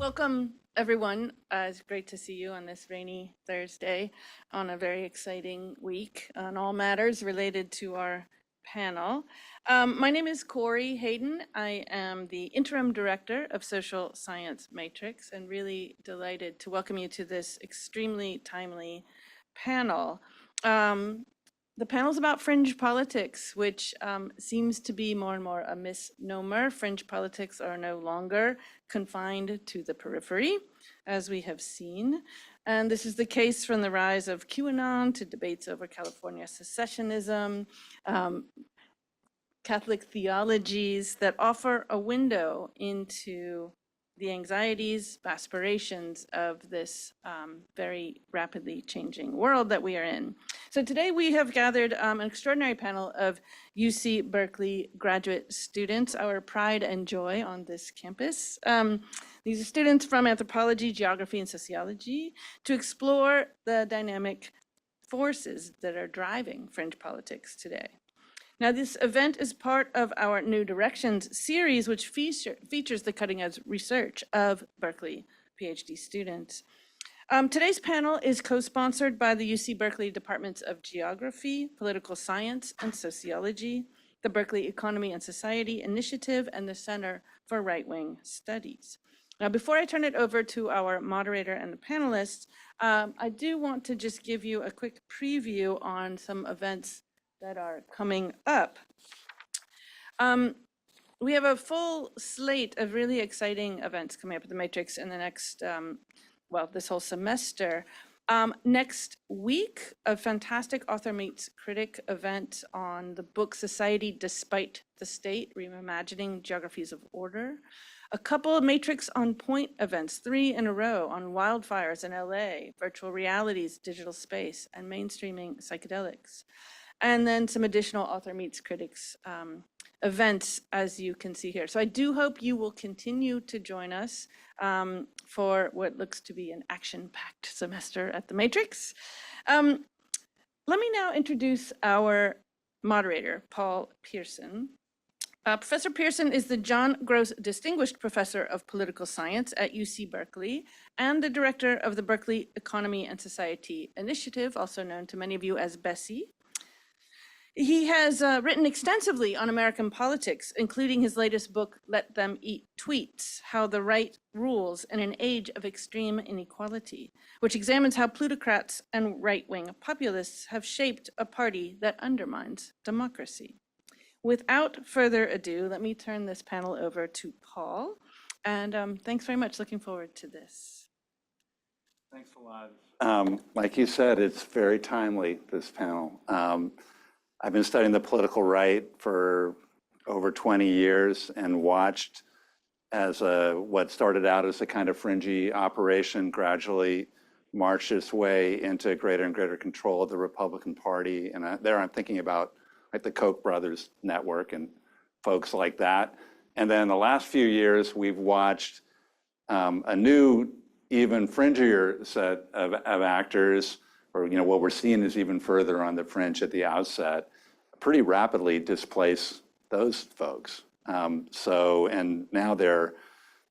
Welcome, everyone. It's great to see you on this rainy Thursday on a very exciting week on all matters related to our panel. My name is Corey Hayden. I am the interim director of Social Science Matrix and really delighted to welcome you to this extremely timely panel. The panel's about fringe politics, which seems to be more and more a misnomer. Fringe politics are no longer confined to the periphery, as we have seen. And this is the case from the rise of QAnon to debates over California secessionism, Catholic theologies that offer a window into the anxieties, aspirations of this very rapidly changing world that we are in. So today we have gathered an extraordinary panel of UC Berkeley graduate students, our pride and joy on this campus. These are students from anthropology, geography, and sociology to explore the dynamic forces that are driving fringe politics today. Now, this event is part of our New Directions series, which features the cutting-edge research of Berkeley PhD students. Today's panel is co-sponsored by the UC Berkeley Departments of Geography, Political Science, and Sociology, the Berkeley Economy and Society Initiative, and the Center for Right-Wing Studies. Now, before I turn it over to our moderator and the panelists, I do want to just give you a quick preview on some events that are coming up. We have a full slate of really exciting events coming up at the Matrix in the next, this whole semester. Next week, a fantastic author meets critic event on the book Society Despite the State, Reimagining Geographies of Order. A couple of Matrix on Point events, 3 in a row on wildfires in LA, virtual realities, digital space, and mainstreaming psychedelics. And then some additional author meets critics events, as you can see here. So I do hope you will continue to join us for what looks to be an action-packed semester at the Matrix. Let me now introduce our moderator, Paul Pierson. Professor Pierson is the John Gross Distinguished Professor of Political Science at UC Berkeley and the director of the Berkeley Economy and Society Initiative, also known to many of you as BESSY. He has written extensively on American politics, including his latest book, Let Them Eat Tweets, How the Right Rules in an Age of Extreme Inequality, which examines how plutocrats and right-wing populists have shaped a party that undermines democracy. Without further ado, let me turn this panel over to Paul. And thanks very much. Looking forward to this. Thanks a lot. Like you said, it's very timely, this panel. I've been studying the political right for over 20 years and watched as what started out as a kind of fringy operation gradually marched its way into greater and greater control of the Republican Party. And there I'm thinking about like the Koch brothers network and folks like that. And then the last few years, we've watched a new, even fringier set of actors, or what we're seeing is even further on the fringe at the outset, pretty rapidly displace those folks. And now they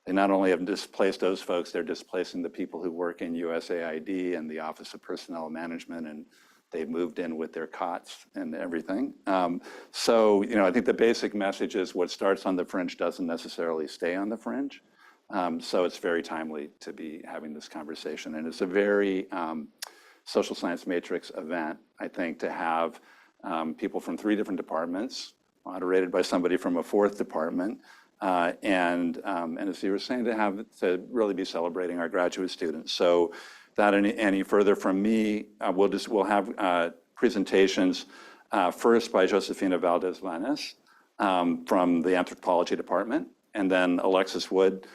not only have displaced those folks, they're displacing the people who work in USAID and the Office of Personnel Management, and they've moved in with their cots and everything. I think the basic message is what starts on the fringe doesn't necessarily stay on the fringe. So it's very timely to be having this conversation. And it's a very social science matrix event, I think, to have people from 3 different departments, moderated by somebody from a 4th department, and as you were saying, to really be celebrating our graduate students. So without any further from me, we'll have presentations first by Josefina Valdes Lanas from the Anthropology department, and then Alexis Wood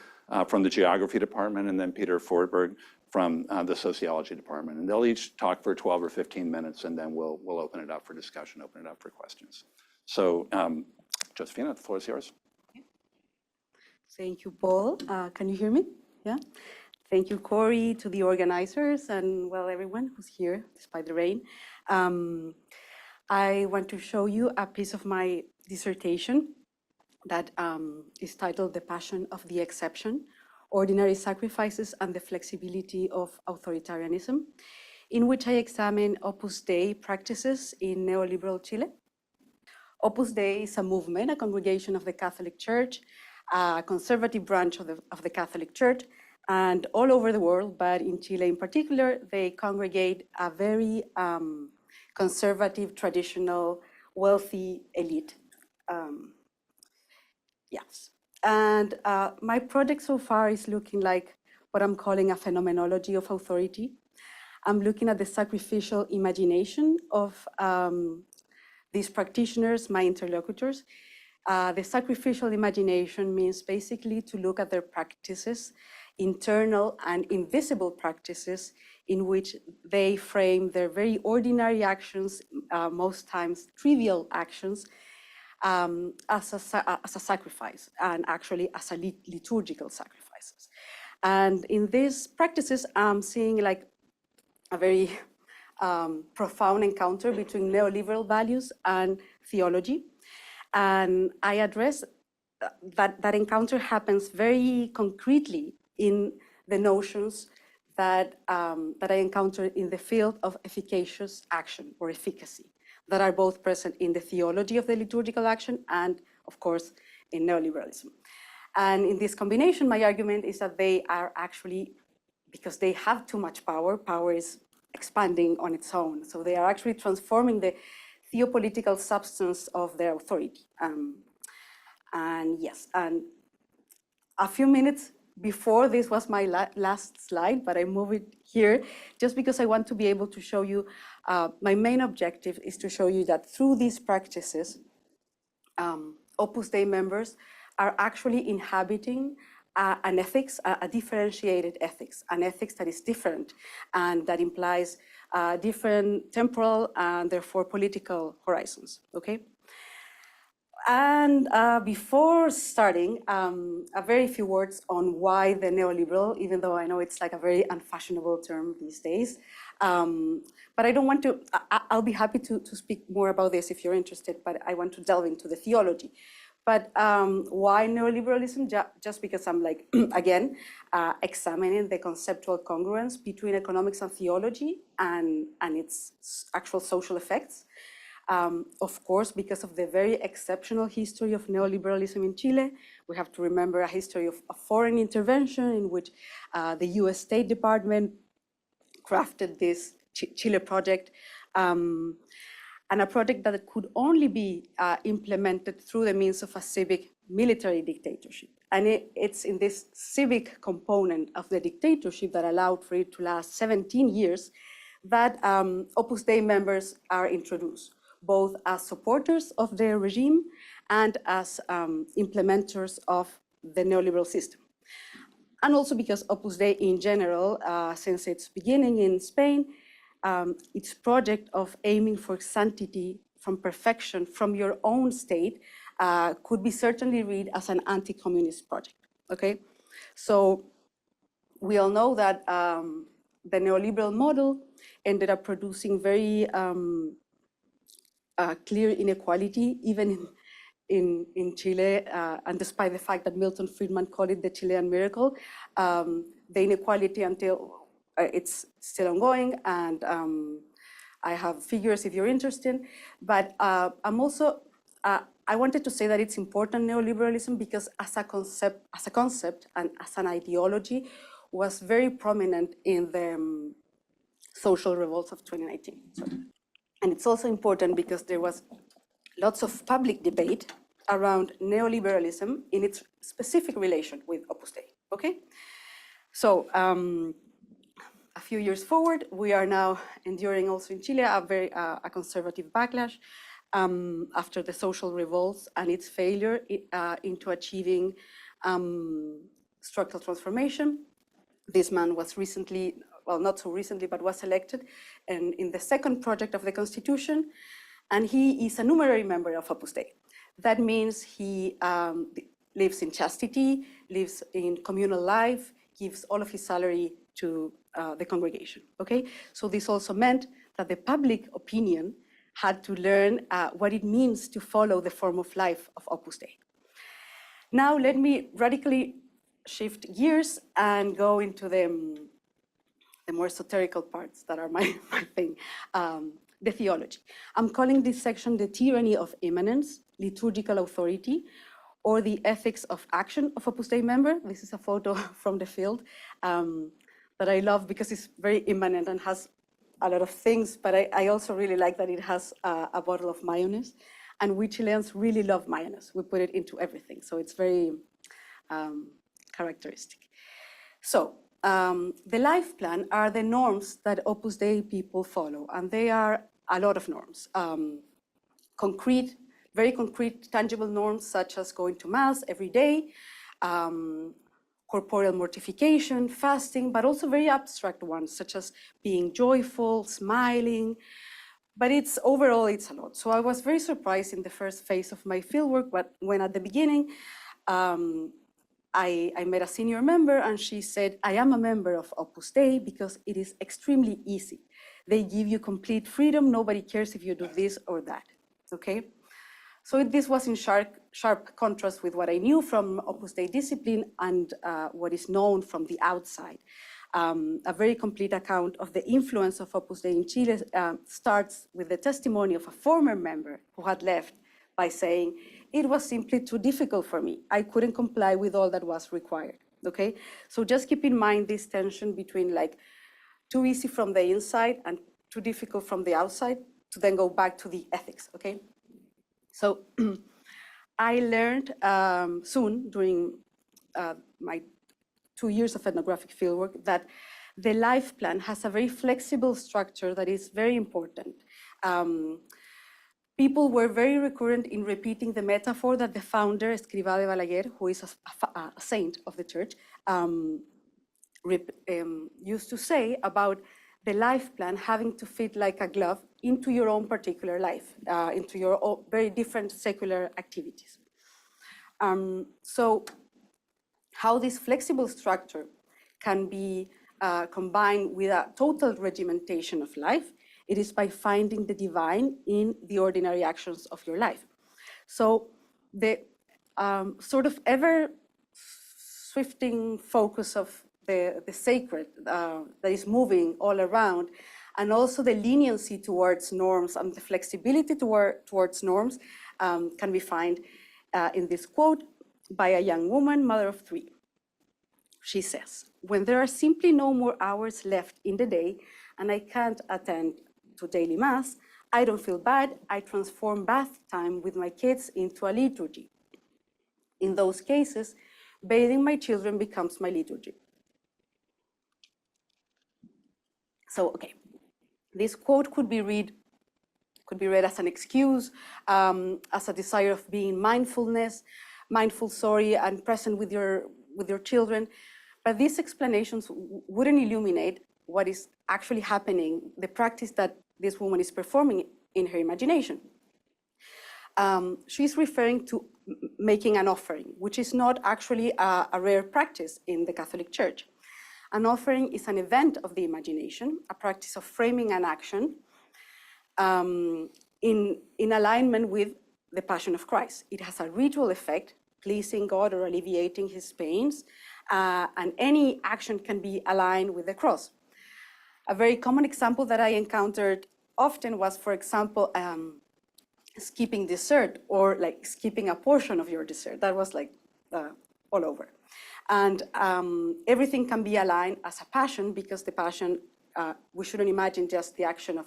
from the Geography department, and then Peter Forberg from the Sociology department. And they'll each talk for 12 or 15 minutes, and then we'll open it up for discussion, open it up for questions. So Josefina, the floor is yours. Thank you, Paul. Can you hear me? Yeah. Thank you, Corey, to the organizers, and well, everyone who's here despite the rain. I want to show you a piece of my dissertation that is titled The Passion of the Exception, Ordinary Sacrifices and the Flexibility of Authoritarianism, in which I examine Opus Dei practices in neoliberal Chile. Opus Dei is a movement, a congregation of the Catholic Church, a conservative branch of the Catholic Church, and all over the world, but in Chile in particular, they congregate a very conservative, traditional, wealthy elite. Yes. And my project so far is looking like what I'm calling a phenomenology of authority. I'm looking at the sacrificial imagination of these practitioners, my interlocutors. The sacrificial imagination means basically to look at their practices, internal and invisible practices, in which they frame their very ordinary actions, most times trivial actions, as a sacrifice, and actually as a liturgical sacrifices. And in these practices, I'm seeing like a very profound encounter between neoliberal values and theology. And I address that encounter happens very concretely in the notions that I encountered in the field of efficacious action or efficacy, that are both present in the theology of the liturgical action and, of course, in neoliberalism. And in this combination, my argument is that they are actually, because they have too much power, power is expanding on its own. So they are actually transforming the theopolitical substance of their authority. And yes, and a few minutes before this was my last slide, but I move it here just because I want to be able to show you, my main objective is to show you that through these practices, Opus Dei members are actually inhabiting an ethics, a differentiated ethics, an ethics that is different and that implies different temporal and therefore political horizons, okay? And before starting, a very few words on why the neoliberal, even though I know it's like a very unfashionable term these days. But I don't want to, I'll be happy to speak more about this if you're interested, but I want to delve into the theology. But why neoliberalism? Just because I'm like, again, examining the conceptual congruence between economics and theology and its actual social effects. Of course, because of the very exceptional history of neoliberalism in Chile, we have to remember a history of foreign intervention in which the US State Department crafted this Chile project, and a project that could only be implemented through the means of a civic military dictatorship. And it's in this civic component of the dictatorship that allowed for it to last 17 years that Opus Dei members are introduced, both as supporters of the regime and as implementers of the neoliberal system. And also because Opus Dei in general, since its beginning in Spain, its project of aiming for sanctity from perfection from your own state could be certainly read as an anti-communist project, okay? So we all know that the neoliberal model ended up producing very clear inequality, even in Chile, and despite the fact that Milton Friedman called it the Chilean miracle, the inequality until it's still ongoing, and I have figures if you're interested, but I'm also, I wanted to say that it's important neoliberalism because as a concept and as an ideology was very prominent in the social revolts of 2019. And it's also important because there was lots of public debate around neoliberalism in its specific relation with Opus Dei, okay? So a few years forward, we are now enduring also in Chile a conservative backlash after the social revolts and its failure into achieving structural transformation. This man was recently, well, not so recently, but was elected in the second project of the Constitution, and he is a numerary member of Opus Dei. That means he lives in chastity, lives in communal life, gives all of his salary to the congregation, okay? So this also meant that the public opinion had to learn what it means to follow the form of life of Opus Dei. Now let me radically shift gears and go into the more esoterical parts that are my thing, the theology. I'm calling this section the tyranny of immanence, liturgical authority, or the ethics of action of Opus Dei member. This is a photo from the field that I love because it's very immanent and has a lot of things, but I also really like that it has a bottle of mayonnaise, and we Chileans really love mayonnaise. We put it into everything, so it's very characteristic. So the life plan are the norms that Opus Dei people follow, and they are a lot of norms. Concrete, very concrete, tangible norms such as going to Mass every day, corporeal mortification, fasting, but also very abstract ones such as being joyful, smiling. But overall, it's a lot. So I was very surprised in the first phase of my fieldwork, when at the beginning, I met a senior member and she said, I am a member of Opus Dei because it is extremely easy. They give you complete freedom. Nobody cares if you do this or that, okay? So this was in sharp contrast with what I knew from Opus Dei discipline and what is known from the outside. A very complete account of the influence of Opus Dei in Chile starts with the testimony of a former member who had left by saying, it was simply too difficult for me. I couldn't comply with all that was required, okay? So just keep in mind this tension between like too easy from the inside and too difficult from the outside to then go back to the ethics, okay? So I learned soon during my 2 years of ethnographic fieldwork that the life plan has a very flexible structure that is very important. People were very recurrent in repeating the metaphor that the founder, Escrivá de Balaguer, who is a saint of the church, used to say about the life plan having to fit like a glove into your own particular life, into your own very different secular activities. So how this flexible structure can be combined with a total regimentation of life, it is by finding the divine in the ordinary actions of your life. So the sort of ever swifting focus of the sacred that is moving all around, and also the leniency towards norms and the flexibility towards norms can be found in this quote by a young woman, mother of 3. She says, when there are simply no more hours left in the day and I can't attend to daily Mass, I don't feel bad. I transform bath time with my kids into a liturgy. In those cases, bathing my children becomes my liturgy. So, okay, this quote could be read as an excuse, as a desire of being mindful, and present with your children. But these explanations wouldn't illuminate what is actually happening, the practice that this woman is performing in her imagination. She's referring to making an offering, which is not actually a rare practice in the Catholic Church. An offering is an event of the imagination, a practice of framing an action in alignment with the Passion of Christ. It has a ritual effect, pleasing God or alleviating his pains, and any action can be aligned with the cross. A very common example that I encountered often was, for example, skipping dessert or like skipping a portion of your dessert. That was like all over. And everything can be aligned as a passion because the passion, we shouldn't imagine just the action of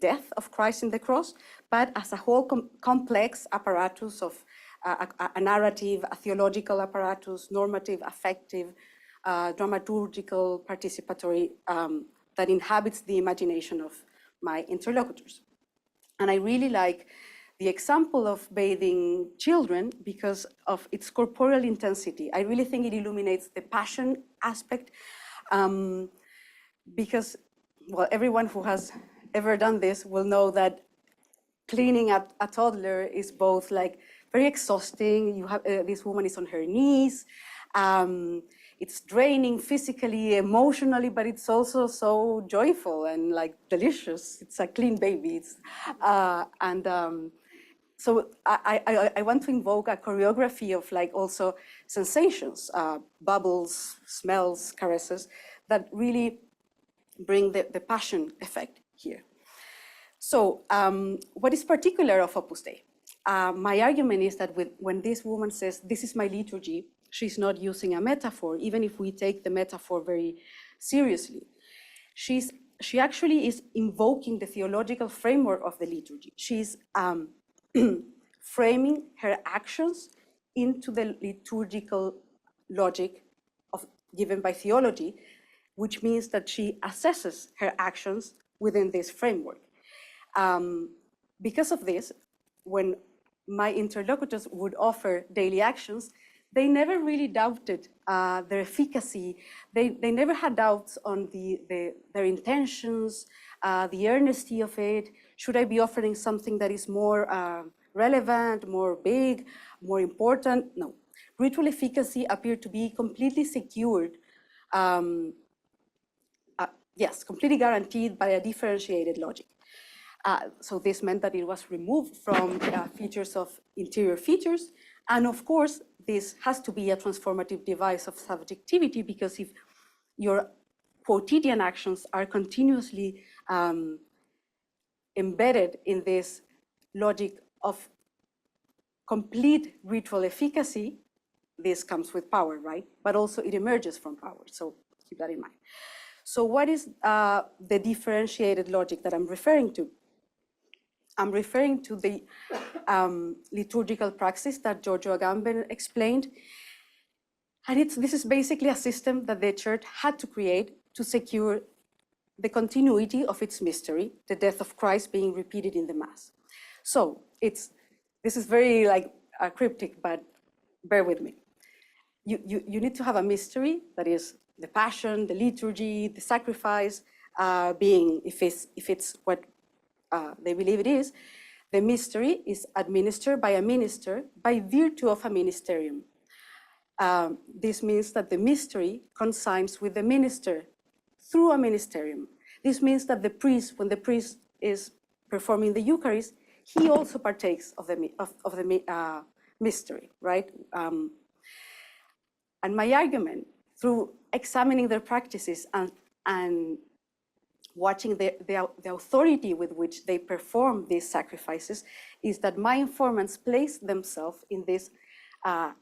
death of Christ in the cross, but as a whole complex apparatus of a narrative, a theological apparatus, normative, affective, dramaturgical, participatory, that inhabits the imagination of my interlocutors. And I really like the example of bathing children because of its corporeal intensity. I really think it illuminates the passion aspect because, well, everyone who has ever done this will know that cleaning a toddler is both like very exhausting. You have this woman is on her knees. It's draining physically, emotionally, but it's also so joyful and like delicious. It's a clean baby. so I want to invoke a choreography of like also sensations, bubbles, smells, caresses, that really bring the passion effect here. So what is particular of Opus Dei? My argument is that when this woman says, this is my liturgy, she's not using a metaphor, even if we take the metaphor very seriously. She actually is invoking the theological framework of the liturgy. She's framing her actions into the liturgical logic given by theology, which means that she assesses her actions within this framework. Because of this, when my interlocutors would offer daily actions, they never really doubted their efficacy. They never had doubts on their intentions, the earnesty of it. Should I be offering something that is more relevant, more big, more important? No. Ritual efficacy appeared to be completely secured, yes, completely guaranteed by a differentiated logic. So this meant that it was removed from features of interior features. And of course, this has to be a transformative device of subjectivity, because if your quotidian actions are continuously embedded in this logic of complete ritual efficacy, this comes with power, right? But also it emerges from power, so keep that in mind. So what is the differentiated logic that I'm referring to? I'm referring to the liturgical praxis that Giorgio Agamben explained. And this is basically a system that the church had to create to secure the continuity of its mystery, the death of Christ being repeated in the Mass. So this is very like cryptic, but bear with me. You need to have a mystery that is the passion, the liturgy, the sacrifice, being, if it's what they believe it is, the mystery is administered by a minister by virtue of a ministerium. This means that the mystery consigns with the minister through a ministerium. This means that the priest, when the priest is performing the Eucharist, he also partakes of the mystery, right? And my argument, through examining their practices and watching the authority with which they perform these sacrifices, is that my informants place themselves in this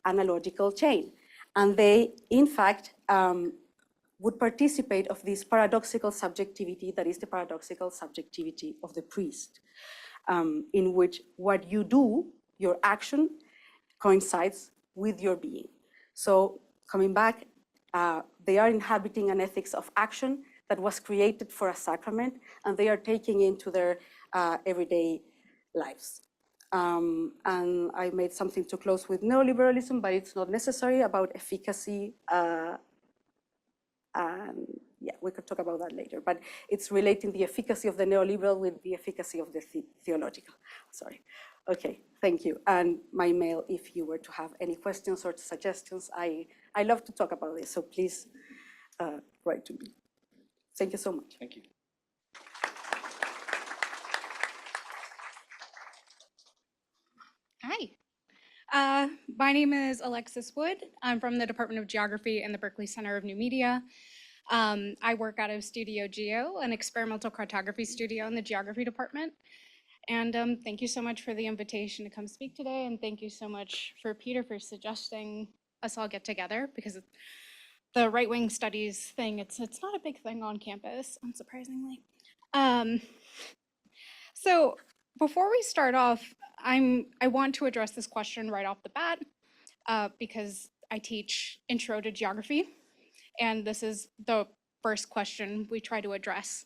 analogical chain. And they, in fact, would participate of this paradoxical subjectivity that is the paradoxical subjectivity of the priest, in which what you do, your action, coincides with your being. So coming back, they are inhabiting an ethics of action that was created for a sacrament, and they are taking into their everyday lives. And I made something to close with neoliberalism, but it's not necessary, about efficacy. And yeah, we could talk about that later, but it's relating the efficacy of the neoliberal with the efficacy of the theological. Sorry. Okay, thank you. And my mail, if you were to have any questions or suggestions, I love to talk about this, so please write to me. Thank you so much. Thank you. Hi, my name is Alexis Wood. I'm from the Department of Geography and the Berkeley Center of New Media. I work out of Studio Geo, an experimental cartography studio in the geography department. And thank you so much for the invitation to come speak today. And thank you so much for Peter for suggesting us all get together, because the right-wing studies thing, it's not a big thing on campus, unsurprisingly. So before we start off, I want to address this question right off the bat, because I teach Intro to Geography, and this is the first question we try to address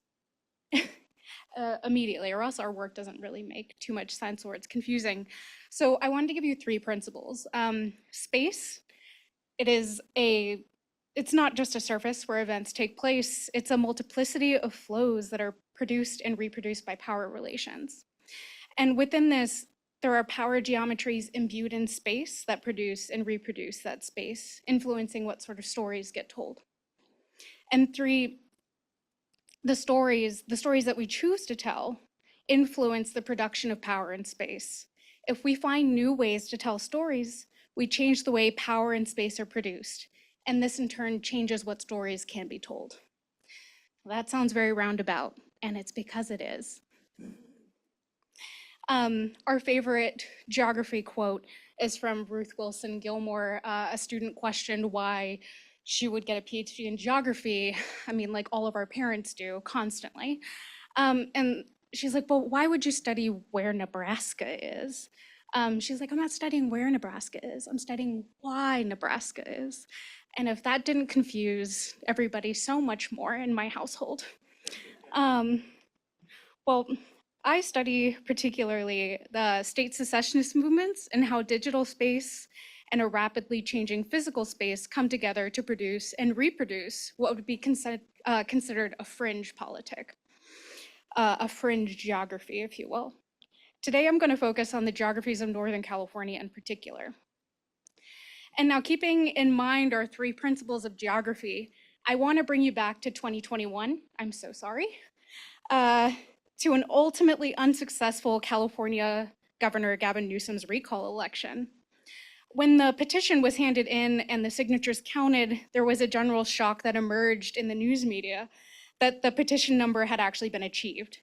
immediately, or else our work doesn't really make too much sense or it's confusing. So I wanted to give you 3 principles. Space, it's not just a surface where events take place, it's a multiplicity of flows that are produced and reproduced by power relations. And within this, there are power geometries imbued in space that produce and reproduce that space, influencing what sort of stories get told. And 3, the stories that we choose to tell influence the production of power in space, If we find new ways to tell stories, we change the way power and space are produced, and this in turn changes what stories can be told. That sounds very roundabout, and it's because it is. Our favorite geography quote is from Ruth Wilson Gilmore. A student questioned why she would get a PhD in geography. I mean, like all of our parents do constantly. And she's like, well, why would you study where Nebraska is? She's like, I'm not studying where Nebraska is. I'm studying why Nebraska is. And if that didn't confuse everybody so much more in my household. Well, I study particularly the state secessionist movements and how digital space and a rapidly changing physical space come together to produce and reproduce what would be considered a fringe politic, a fringe geography, if you will. Today, I'm going to focus on the geographies of Northern California in particular. And now, keeping in mind our 3 principles of geography, I want to bring you back to 2021. I'm so sorry. To an ultimately unsuccessful California Governor Gavin Newsom's recall election. When the petition was handed in and the signatures counted, there was a general shock that emerged in the news media that the petition number had actually been achieved.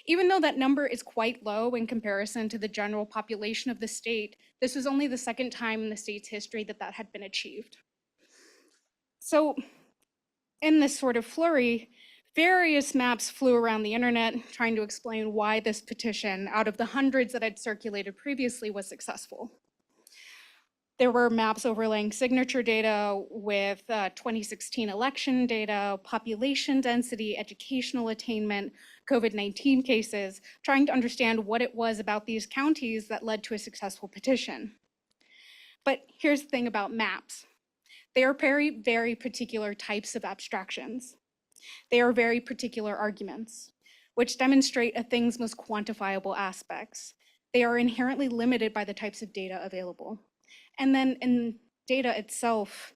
Even though that number is quite low in comparison to the general population of the state, this was only the 2nd time in the state's history that that had been achieved. So in this sort of flurry, various maps flew around the internet trying to explain why this petition, out of the hundreds that had circulated previously, was successful. There were maps overlaying signature data with 2016 election data, population density, educational attainment, COVID-19 cases, trying to understand what it was about these counties that led to a successful petition. But here's the thing about maps. They are very, very particular types of abstractions. They are very particular arguments, which demonstrate a thing's most quantifiable aspects. They are inherently limited by the types of data available. And then in data itself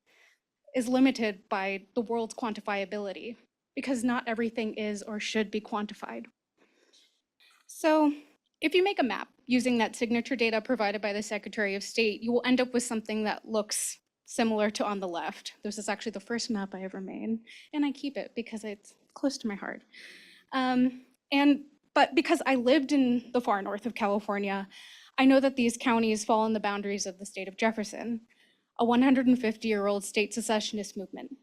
is limited by the world's quantifiability, because not everything is or should be quantified. So if you make a map using that signature data provided by the Secretary of State, you will end up with something that looks similar to on the left. This is actually the first map I ever made, and I keep it because it's close to my heart. But because I lived in the far north of California, I know that these counties fall in the boundaries of the state of Jefferson, a 150-year-old state secessionist movement.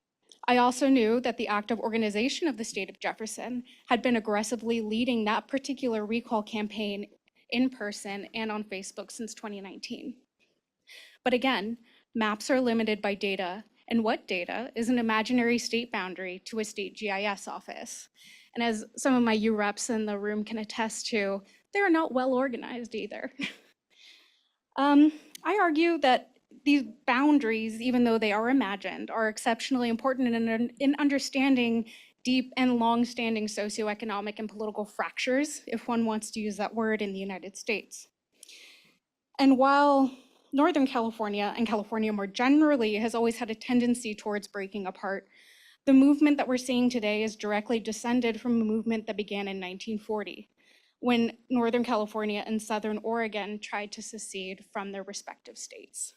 I also knew that the active organization of the state of Jefferson had been aggressively leading that particular recall campaign in person and on Facebook since 2019. But again, maps are limited by data, and what data is an imaginary state boundary to a state GIS office. And as some of my U reps in the room can attest to, they're not well organized either. I argue that these boundaries, even though they are imagined, are exceptionally important in understanding deep and long-standing socioeconomic and political fractures, if one wants to use that word, in the United States. And while Northern California and California more generally has always had a tendency towards breaking apart, the movement that we're seeing today is directly descended from a movement that began in 1940, when Northern California and Southern Oregon tried to secede from their respective states.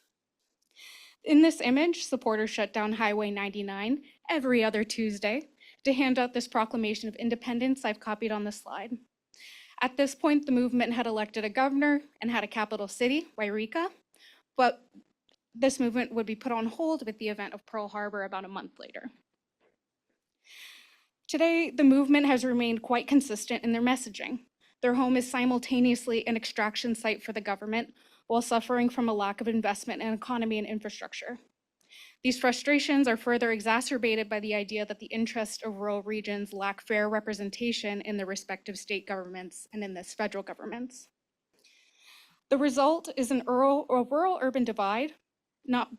In this image, supporters shut down Highway 99 every other Tuesday to hand out this proclamation of independence I've copied on the slide. At this point, the movement had elected a governor and had a capital city, Wairika, but this movement would be put on hold with the event of Pearl Harbor about a month later. Today, the movement has remained quite consistent in their messaging. Their home is simultaneously an extraction site for the government while suffering from a lack of investment in economy and infrastructure. These frustrations are further exacerbated by the idea that the interests of rural regions lack fair representation in their respective state governments and in this federal governments. The result is a rural-urban divide, not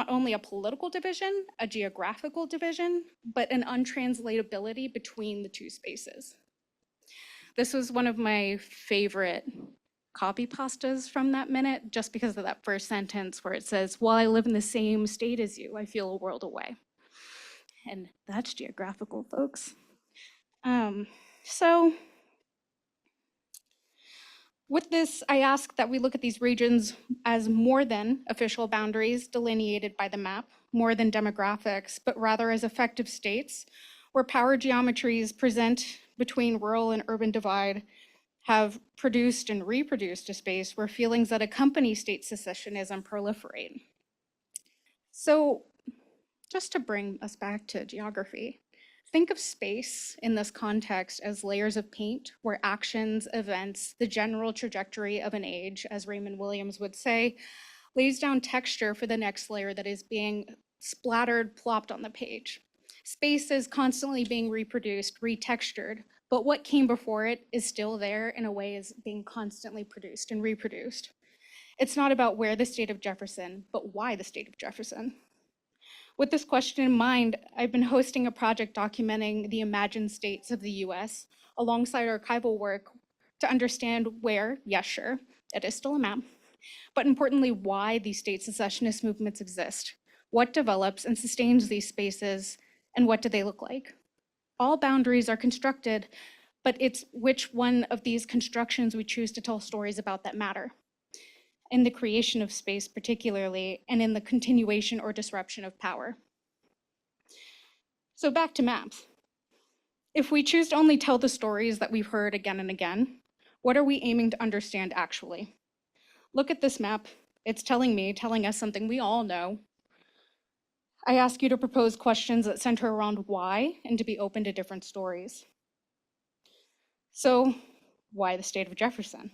only a political division, a geographical division, but an untranslatability between the two spaces. This was one of my favorite copy pastas from that minute, just because of that first sentence where it says, while I live in the same state as you, I feel a world away. And that's geographical, folks. So With this, I ask that we look at these regions as more than official boundaries delineated by the map, more than demographics, but rather as effective states where power geometries present between rural and urban divide have produced and reproduced a space where feelings that accompany state secessionism proliferate. So just to bring us back to geography, think of space in this context as layers of paint where actions, events, the general trajectory of an age, as Raymond Williams would say, lays down texture for the next layer that is being splattered, plopped on the page. Space is constantly being reproduced, retextured, but what came before it is still there in a way is being constantly produced and reproduced. It's not about where the state of Jefferson, but why the state of Jefferson. With this question in mind, I've been hosting a project documenting the imagined states of the US alongside archival work to understand where, yes, sure, it is still a map, but importantly, why these state secessionist movements exist, what develops and sustains these spaces, and what do they look like? All boundaries are constructed, but it's which one of these constructions we choose to tell stories about that matter. In the creation of space particularly, and in the continuation or disruption of power. So back to maps. If we choose to only tell the stories that we've heard again and again, what are we aiming to understand actually? Look at this map. It's telling us something we all know. I ask you to propose questions that center around why and to be open to different stories. So why the state of Jefferson?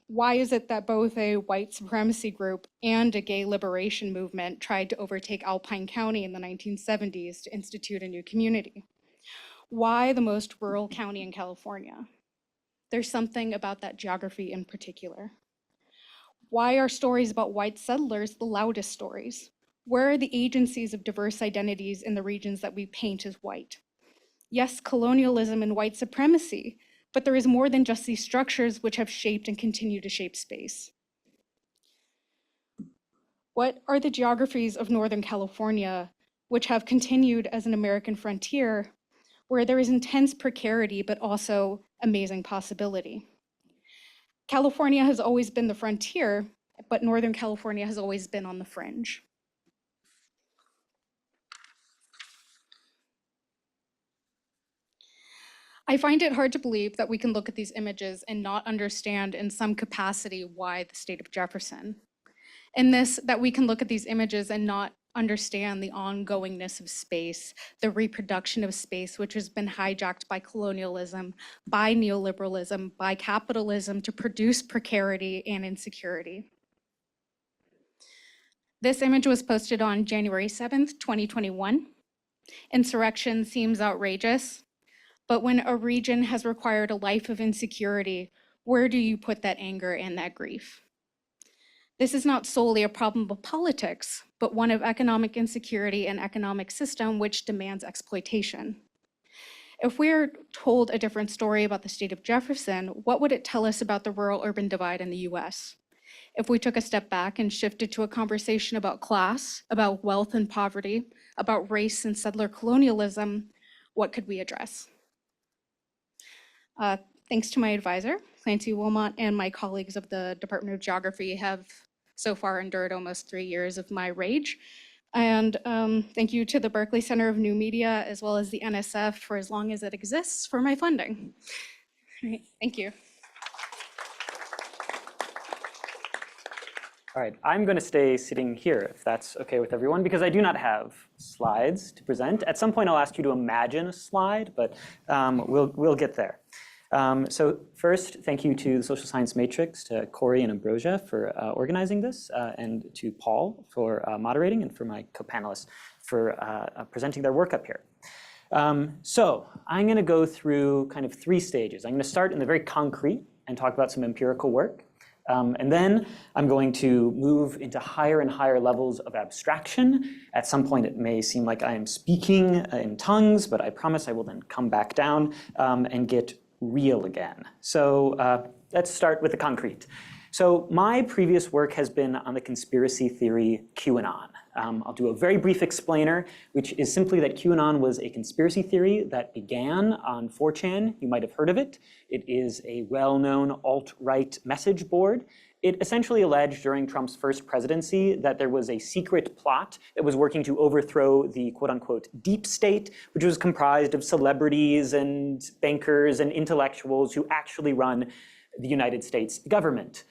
Why is it that both a white supremacy group and a gay liberation movement tried to overtake Alpine County in the 1970s to institute a new community? Why the most rural county in California? There's something about that geography in particular. Why are stories about white settlers the loudest stories? Where are the agencies of diverse identities in the regions that we paint as white? Yes, colonialism and white supremacy, but there is more than just these structures which have shaped and continue to shape space. What are the geographies of Northern California which have continued as an American frontier where there is intense precarity, but also amazing possibility? California has always been the frontier, but Northern California has always been on the fringe. I find it hard to believe that we can look at these images and not understand in some capacity why the state of Jefferson. And this, that we can look at these images and not understand the ongoingness of space, the reproduction of space, which has been hijacked by colonialism, by neoliberalism, by capitalism to produce precarity and insecurity. This image was posted on January 7th, 2021. Insurrection seems outrageous, but when a region has required a life of insecurity, where do you put that anger and that grief? This is not solely a problem of politics, but one of economic insecurity and economic system which demands exploitation. If we're told a different story about the state of Jefferson, what would it tell us about the rural-urban divide in the US? If we took a step back and shifted to a conversation about class, about wealth and poverty, about race and settler colonialism, what could we address? Thanks to my advisor, Clancy Wilmot, and my colleagues of the Department of Geography have so far endured almost 3 years of my rage. And thank you to the Berkeley Center of New Media, as well as the NSF for as long as it exists for my funding. All right, thank you. All right, I'm going to stay sitting here, if that's okay with everyone, because I do not have slides to present. At some point, I'll ask you to imagine a slide, but we'll get there. So first, thank you to the Social Science Matrix, to Corey and Ambrosia for organizing this, and to Paul for moderating, and for my co-panelists for presenting their work up here. So I'm going to go through kind of 3 stages. I'm going to start in the very concrete and talk about some empirical work. And then I'm going to move into higher and higher levels of abstraction. At some point, it may seem like I am speaking in tongues, but I promise I will then come back down and get real again. So let's start with the concrete. So my previous work has been on the conspiracy theory QAnon. I'll do a very brief explainer, which is simply that QAnon was a conspiracy theory that began on 4chan. You might have heard of it. It is a well-known alt-right message board. It essentially alleged during Trump's first presidency that there was a secret plot that was working to overthrow the quote-unquote deep state, which was comprised of celebrities and bankers and intellectuals who actually run the United States government.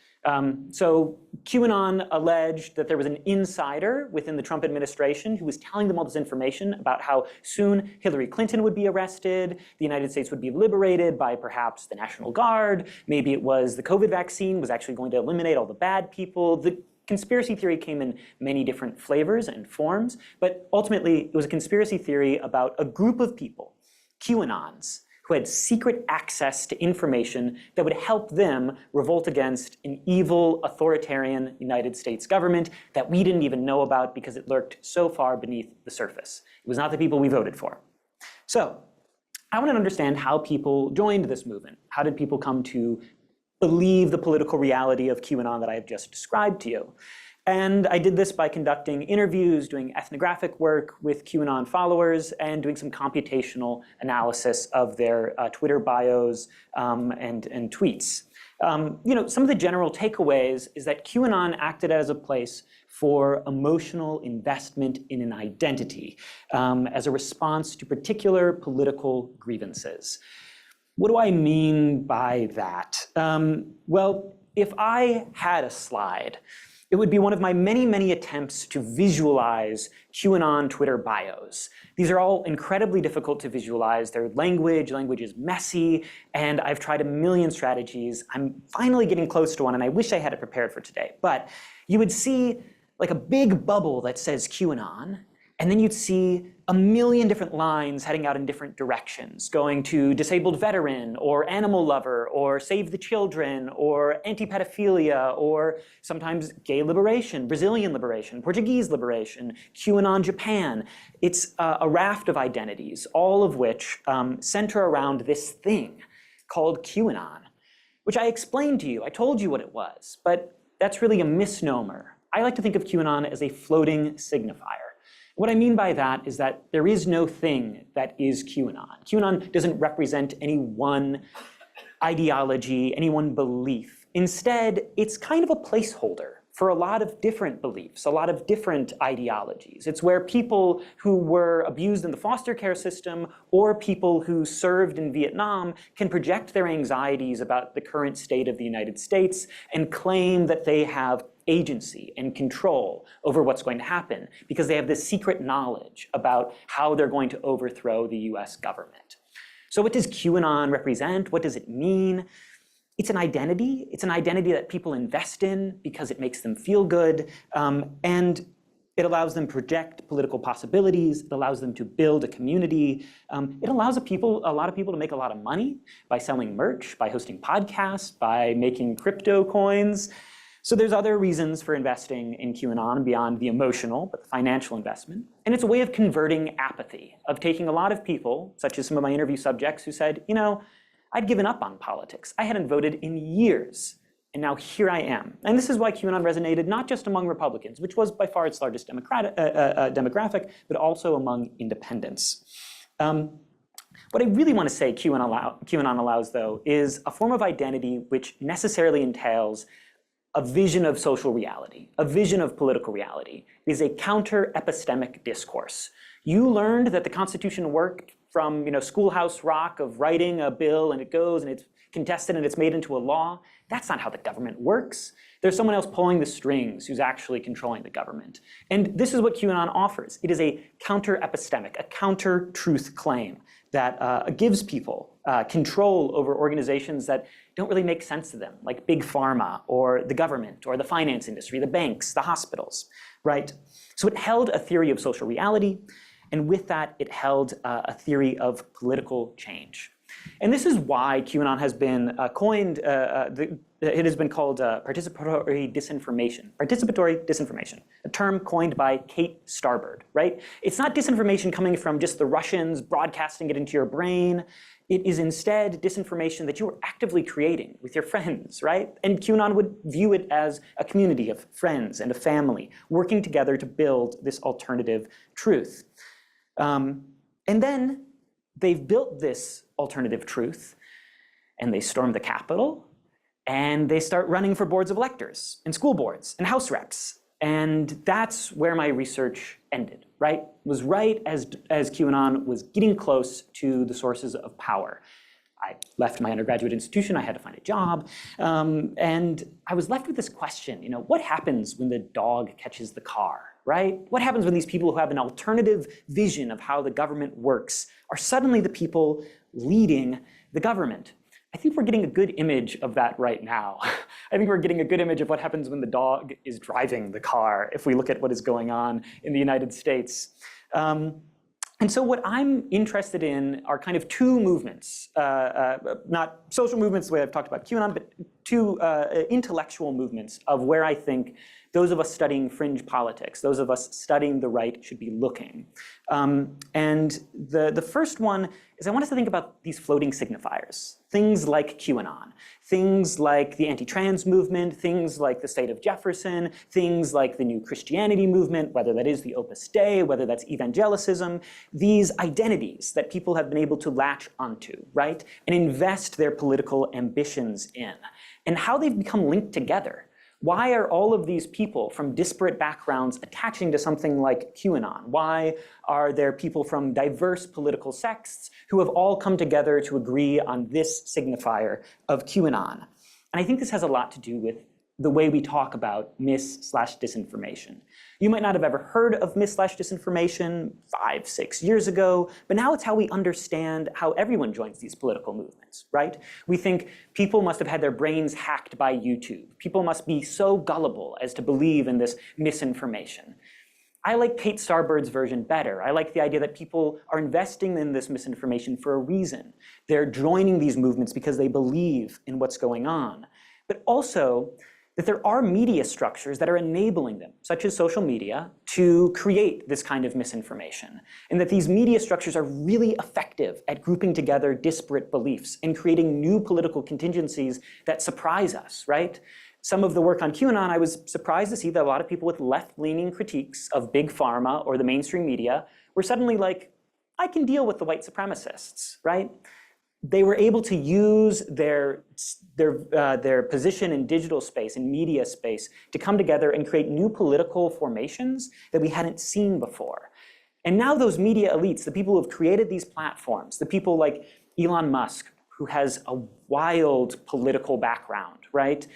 So QAnon alleged that there was an insider within the Trump administration who was telling them all this information about how soon Hillary Clinton would be arrested, the United States would be liberated by perhaps the National Guard, maybe it was the COVID vaccine was actually going to eliminate all the bad people. The conspiracy theory came in many different flavors and forms, but ultimately it was a conspiracy theory about a group of people, QAnons, who had secret access to information that would help them revolt against an evil, authoritarian United States government that we didn't even know about because it lurked so far beneath the surface. It was not the people we voted for. So I want to understand how people joined this movement. How did people come to believe the political reality of QAnon that I have just described to you? And I did this by conducting interviews, doing ethnographic work with QAnon followers, and doing some computational analysis of their Twitter bios and tweets. Some of the general takeaways is that QAnon acted as a place for emotional investment in an identity as a response to particular political grievances. What do I mean by that? Well, if I had a slide, it would be one of my many, many attempts to visualize QAnon Twitter bios. These are all incredibly difficult to visualize. Their language is messy, and I've tried a million strategies. I'm finally getting close to one, and I wish I had it prepared for today. But you would see like a big bubble that says QAnon, and then you'd see a million different lines heading out in different directions, going to disabled veteran, or animal lover, or save the children, or anti-pedophilia, or sometimes gay liberation, Brazilian liberation, Portuguese liberation, QAnon Japan. It's a raft of identities, all of which center around this thing called QAnon, which I explained to you. I told you what it was, but that's really a misnomer. I like to think of QAnon as a floating signifier. What I mean by that is that there is no thing that is QAnon. QAnon doesn't represent any one ideology, any one belief. Instead, it's kind of a placeholder for a lot of different beliefs, a lot of different ideologies. It's where people who were abused in the foster care system or people who served in Vietnam can project their anxieties about the current state of the United States and claim that they have agency and control over what's going to happen because they have this secret knowledge about how they're going to overthrow the US government. So what does QAnon represent? What does it mean? It's an identity. It's an identity that people invest in because it makes them feel good, and it allows them to project political possibilities. It allows them to build a community. It allows a lot of people to make a lot of money by selling merch, by hosting podcasts, by making crypto coins. So there's other reasons for investing in QAnon beyond the emotional, but the financial investment. And it's a way of converting apathy, of taking a lot of people, such as some of my interview subjects who said, I'd given up on politics. I hadn't voted in years, and now here I am. And this is why QAnon resonated not just among Republicans, which was by far its largest demographic, but also among independents. What I really want to say QAnon allows, though, is a form of identity which necessarily entails a vision of social reality, a vision of political reality. It is a counter-epistemic discourse. You learned that the Constitution worked from Schoolhouse Rock of writing a bill and it goes and it's contested and it's made into a law. That's not how the government works. There's someone else pulling the strings who's actually controlling the government. And this is what QAnon offers. It is a counter-epistemic, a counter-truth claim that gives people control over organizations that don't really make sense to them, like big pharma or the government or the finance industry, the banks, the hospitals, right? So it held a theory of social reality, and with that, it held a theory of political change. And this is why QAnon has been coined, it has been called participatory disinformation, a term coined by Kate Starbird, right? It's not disinformation coming from just the Russians broadcasting it into your brain. It is instead disinformation that you are actively creating with your friends, right? And QAnon would view it as a community of friends and a family working together to build this alternative truth. And then they've built this alternative truth, and they storm the Capitol, and they start running for boards of electors and school boards and House reps. And that's where my research ended, right? It was right as QAnon was getting close to the sources of power. I left my undergraduate institution, I had to find a job, and I was left with this question, what happens when the dog catches the car, right? What happens when these people who have an alternative vision of how the government works are suddenly the people leading the government? I think we're getting a good image of that right now. I think we're getting a good image of what happens when the dog is driving the car, if we look at what is going on in the United States. And so what I'm interested in are kind of two movements, not social movements the way I've talked about QAnon, but two intellectual movements of where I think those of us studying fringe politics, those of us studying the right should be looking. And the first one is I want us to think about these floating signifiers, things like QAnon, things like the anti-trans movement, things like the state of Jefferson, things like the new Christianity movement, whether that is the Opus Dei, whether that's evangelicism, these identities that people have been able to latch onto, right, and invest their political ambitions in, and how they've become linked together. Why are all of these people from disparate backgrounds attaching to something like QAnon? Why are there people from diverse political sects who have all come together to agree on this signifier of QAnon? And I think this has a lot to do with the way we talk about mis/disinformation. You might not have ever heard of mis/disinformation 5, 6 years ago, but now it's how we understand how everyone joins these political movements, right? We think people must have had their brains hacked by YouTube. People must be so gullible as to believe in this misinformation. I like Kate Starbird's version better. I like the idea that people are investing in this misinformation for a reason. They're joining these movements because they believe in what's going on, but also that there are media structures that are enabling them, such as social media, to create this kind of misinformation. And that these media structures are really effective at grouping together disparate beliefs and creating new political contingencies that surprise us, right? Some of the work on QAnon, I was surprised to see that a lot of people with left-leaning critiques of big pharma or the mainstream media were suddenly like, I can deal with the white supremacists, right? They were able to use their position in digital space, in media space, to come together and create new political formations that we hadn't seen before. And now those media elites, the people who have created these platforms, the people like Elon Musk, who has a wild political background, right,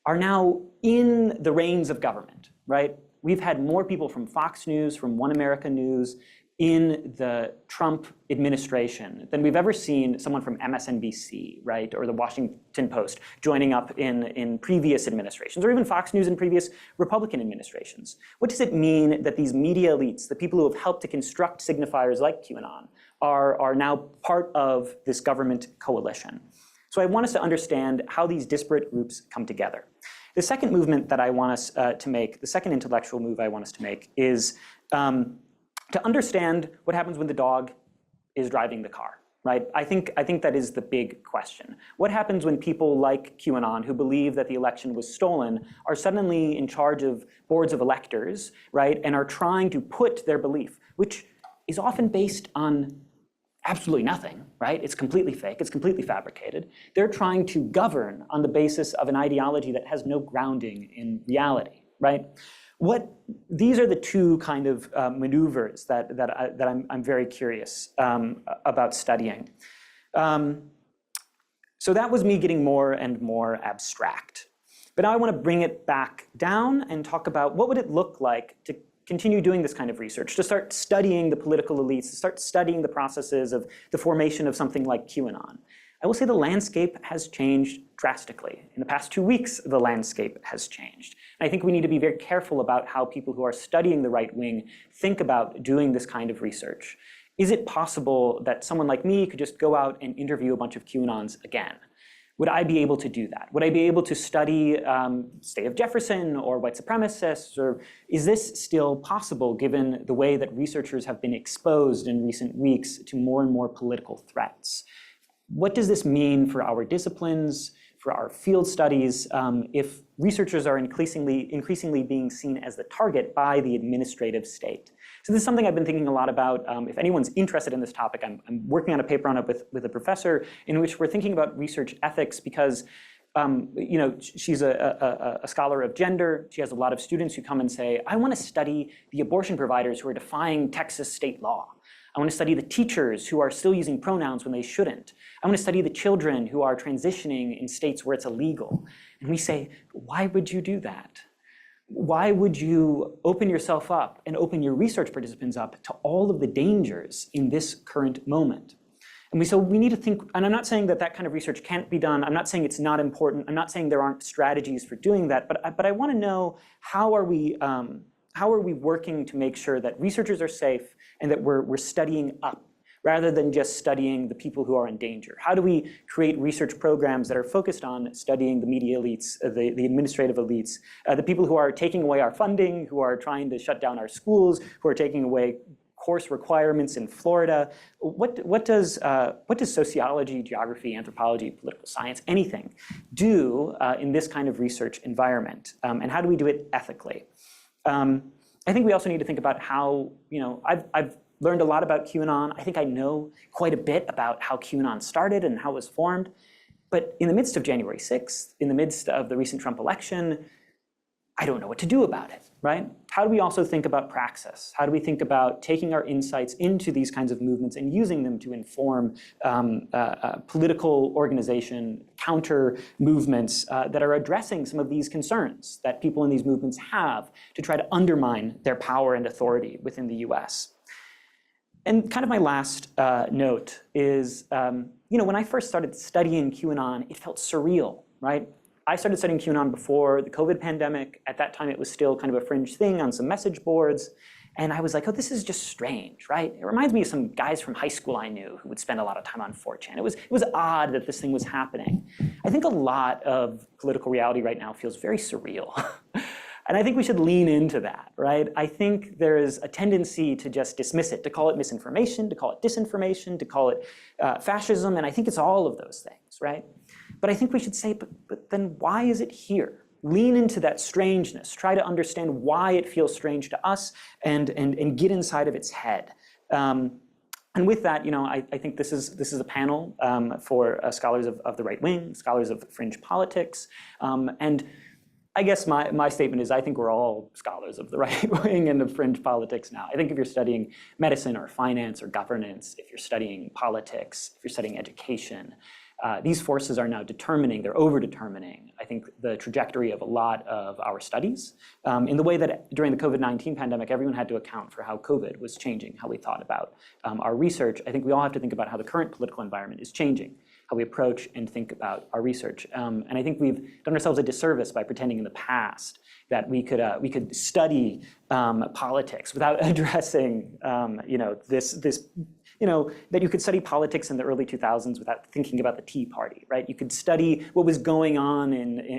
are now in the reins of government, right? We've had more people from Fox News, from One America News, in the Trump administration than we've ever seen someone from MSNBC, right, or the Washington Post joining up in previous administrations, or even Fox News in previous Republican administrations. What does it mean that these media elites, the people who have helped to construct signifiers like QAnon, are now part of this government coalition? So I want us to understand how these disparate groups come together. The second movement that I want us to make, the second intellectual move I want us to make is to understand what happens when the dog is driving the car, right? I think that is the big question. What happens when people like QAnon, who believe that the election was stolen, are suddenly in charge of boards of electors, right, and are trying to put their belief, which is often based on absolutely nothing, right? It's completely fake, it's completely fabricated. They're trying to govern on the basis of an ideology that has no grounding in reality, right? These are the two kind of maneuvers that I'm very curious about studying. So that was me getting more and more abstract. But now I want to bring it back down and talk about what would it look like to continue doing this kind of research, to start studying the political elites, to start studying the processes of the formation of something like QAnon. I will say the landscape has changed drastically. In the past 2 weeks, the landscape has changed. And I think we need to be very careful about how people who are studying the right wing think about doing this kind of research. Is it possible that someone like me could just go out and interview a bunch of QAnons again? Would I be able to do that? Would I be able to study State of Jefferson or white supremacists? Or is this still possible given the way that researchers have been exposed in recent weeks to more and more political threats? what does this mean for our disciplines, for our field studies, if researchers are increasingly being seen as the target by the administrative state? So this is something I've been thinking a lot about. If anyone's interested in this topic, I'm working on a paper on it with a professor in which we're thinking about research ethics because she's a scholar of gender. She has a lot of students who come and say, I want to study the abortion providers who are defying Texas state law. I want to study the teachers who are still using pronouns when they shouldn't. I want to study the children who are transitioning in states where it's illegal. And we say, why would you do that? Why would you open yourself up and open your research participants up to all of the dangers in this current moment? And so we need to think, and I'm not saying that that kind of research can't be done. I'm not saying it's not important. I'm not saying there aren't strategies for doing that. But I want to know, how are we working to make sure that researchers are safe and that we're studying up rather than just studying the people who are in danger? How do we create research programs that are focused on studying the media elites, the administrative elites, the people who are taking away our funding, who are trying to shut down our schools, who are taking away course requirements in Florida? What does sociology, geography, anthropology, political science, anything do in this kind of research environment? And how do we do it ethically? I think we also need to think about how, I've learned a lot about QAnon. I think I know quite a bit about how QAnon started and how it was formed. But in the midst of January 6th, in the midst of the recent Trump election, I don't know what to do about it, right? How do we also think about praxis? How do we think about taking our insights into these kinds of movements and using them to inform political organization, counter movements that are addressing some of these concerns that people in these movements have to try to undermine their power and authority within the US? And kind of my last note is, when I first started studying QAnon, it felt surreal, right? I started studying QAnon before the COVID pandemic. At that time, it was still kind of a fringe thing on some message boards. And I was like, oh, this is just strange, right? It reminds me of some guys from high school I knew who would spend a lot of time on 4chan. It was odd that this thing was happening. I think a lot of political reality right now feels very surreal. And I think we should lean into that, right? I think there is a tendency to just dismiss it, to call it misinformation, to call it disinformation, to call it fascism. And I think it's all of those things, right? But I think we should say, but then why is it here? Lean into that strangeness. Try to understand why it feels strange to us and get inside of its head. And with that, I think this is a panel for scholars of the right wing, scholars of fringe politics. And I guess my statement is I think we're all scholars of the right wing and of fringe politics now. I think if you're studying medicine or finance or governance, if you're studying politics, if you're studying education, these forces are now they're over-determining, I think, the trajectory of a lot of our studies in the way that during the COVID-19 pandemic, everyone had to account for how COVID was changing, how we thought about our research. I think we all have to think about how the current political environment is changing, how we approach and think about our research. And I think we've done ourselves a disservice by pretending in the past that we could study politics without addressing, that you could study politics in the early 2000s without thinking about the Tea Party, right? You could study what was going on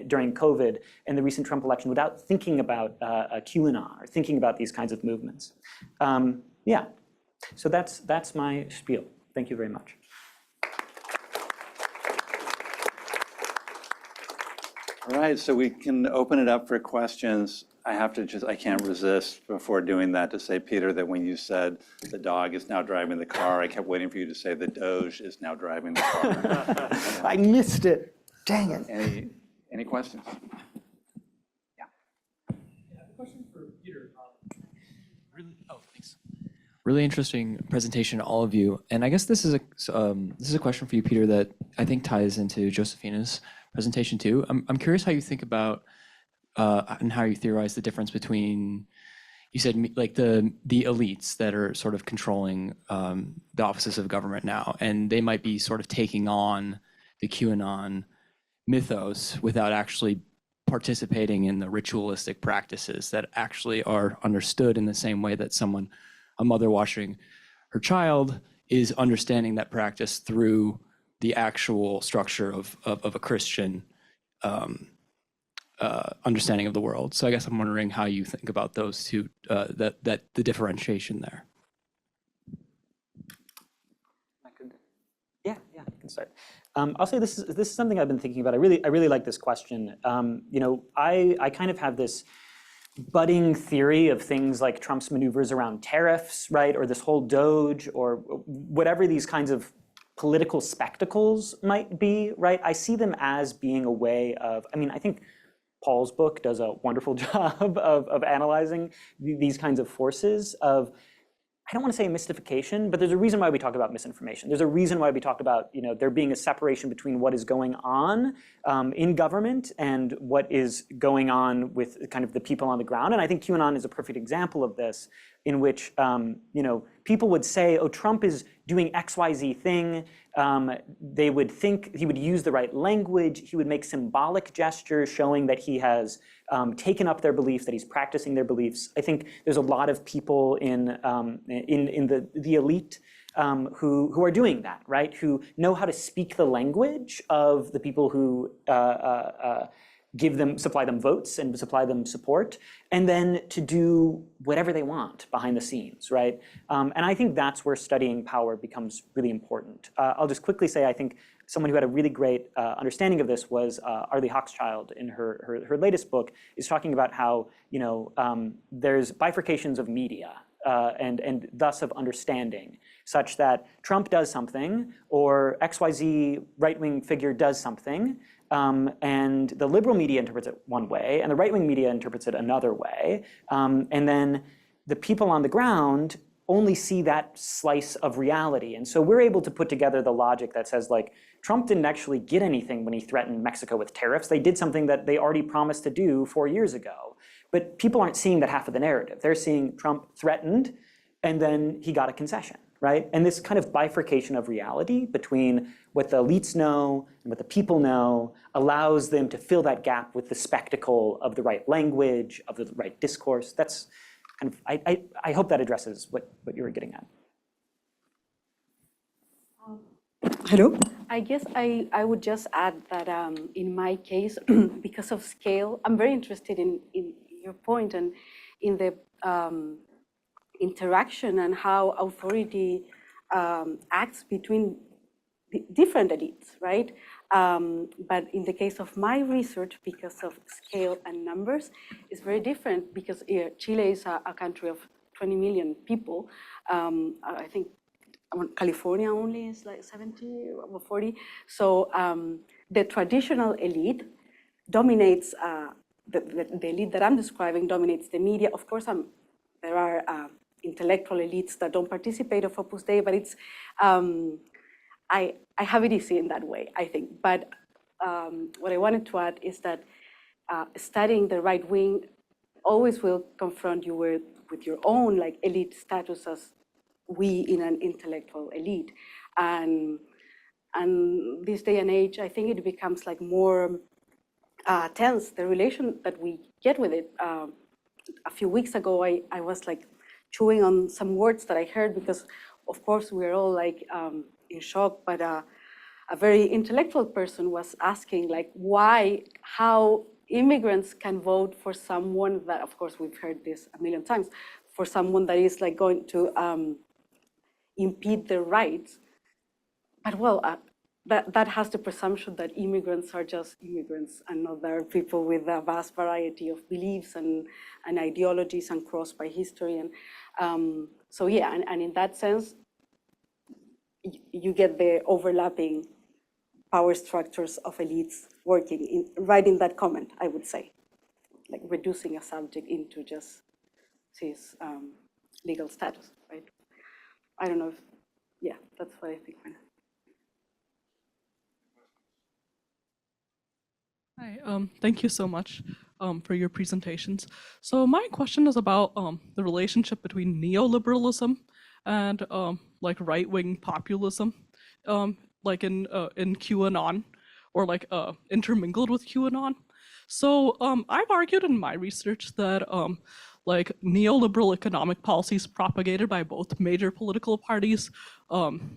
during COVID and the recent Trump election without thinking about QAnon or thinking about these kinds of movements. So that's my spiel. Thank you very much. All right, so we can open it up for questions. I can't resist before doing that to say, Peter, that when you said the dog is now driving the car, I kept waiting for you to say the Doge is now driving the car. I missed it. Dang it. Any questions? Yeah, a question for Peter. Thanks. Really interesting presentation, all of you. And I guess this is a question for you, Peter, that I think ties into Josefina's presentation too. I'm curious how you think about and how you theorize the difference between, you said, like the elites that are sort of controlling the offices of government now, and they might be sort of taking on the QAnon mythos without actually participating in the ritualistic practices that actually are understood in the same way that a mother washing her child is understanding that practice through the actual structure of a Christian understanding of the world. So I guess I'm wondering how you think about those two, that the differentiation there. Yeah, I can start. I'll say this is something I've been thinking about. I really like this question. I kind of have this budding theory of things like Trump's maneuvers around tariffs, right, or this whole Doge, or whatever these kinds of political spectacles might be, right? I see them as being a way of, I think Paul's book does a wonderful job of analyzing these kinds of forces of, I don't want to say mystification, but there's a reason why we talk about misinformation. There's a reason why we talk about there being a separation between what is going on in government and what is going on with kind of the people on the ground. And I think QAnon is a perfect example of this, in which people would say, oh, Trump is doing XYZ thing. They would think he would use the right language. He would make symbolic gestures showing that he has taken up their beliefs, that he's practicing their beliefs. I think there's a lot of people in the elite who are doing that, right? Who know how to speak the language of the people who supply them votes and supply them support, and then to do whatever they want behind the scenes, right? And I think that's where studying power becomes really important. I'll just quickly say, I think someone who had a really great understanding of this was Arlie Hochschild in her latest book, is talking about how there's bifurcations of media and thus of understanding, such that Trump does something or XYZ right-wing figure does something, and the liberal media interprets it one way, and the right-wing media interprets it another way, and then the people on the ground only see that slice of reality. And so we're able to put together the logic that says, like, Trump didn't actually get anything when he threatened Mexico with tariffs. They did something that they already promised to do 4 years ago. But people aren't seeing that half of the narrative. They're seeing Trump threatened, and then he got a concession, right? And this kind of bifurcation of reality between what the elites know and what the people know allows them to fill that gap with the spectacle of the right language, of the right discourse. That's kind of, I hope that addresses what you were getting at. Hello. I guess I would just add that in my case, because of scale, I'm very interested in your point and in the interaction and how authority acts between different elites, right? But in the case of my research, because of scale and numbers, it's very different because Chile is a country of 20 million people. I think California only is like 70 or 40. So the traditional elite dominates, the elite that I'm describing dominates the media. Of course, there are intellectual elites that don't participate of Opus Dei, but it's, I have it easy in that way, I think. But what I wanted to add is that studying the right wing always will confront you with your own like elite status as we in an intellectual elite. And this day and age, I think it becomes like more tense, the relation that we get with it. A few weeks ago, I was like chewing on some words that I heard because, of course, we're all like in shock, but a very intellectual person was asking like how immigrants can vote for someone that, of course, we've heard this a million times, for someone that is like going to impede their rights. But well, that has the presumption that immigrants are just immigrants and not there are people with a vast variety of beliefs and ideologies and crossed by history. And so yeah, and in that sense, you get the overlapping power structures of elites working right in that comment, I would say, like reducing a subject into just his legal status, right? I don't know if, yeah, that's what I think. Hi, thank you so much for your presentations. So my question is about the relationship between neoliberalism and like right-wing populism, like in QAnon, or like intermingled with QAnon. So I've argued in my research that like neoliberal economic policies propagated by both major political parties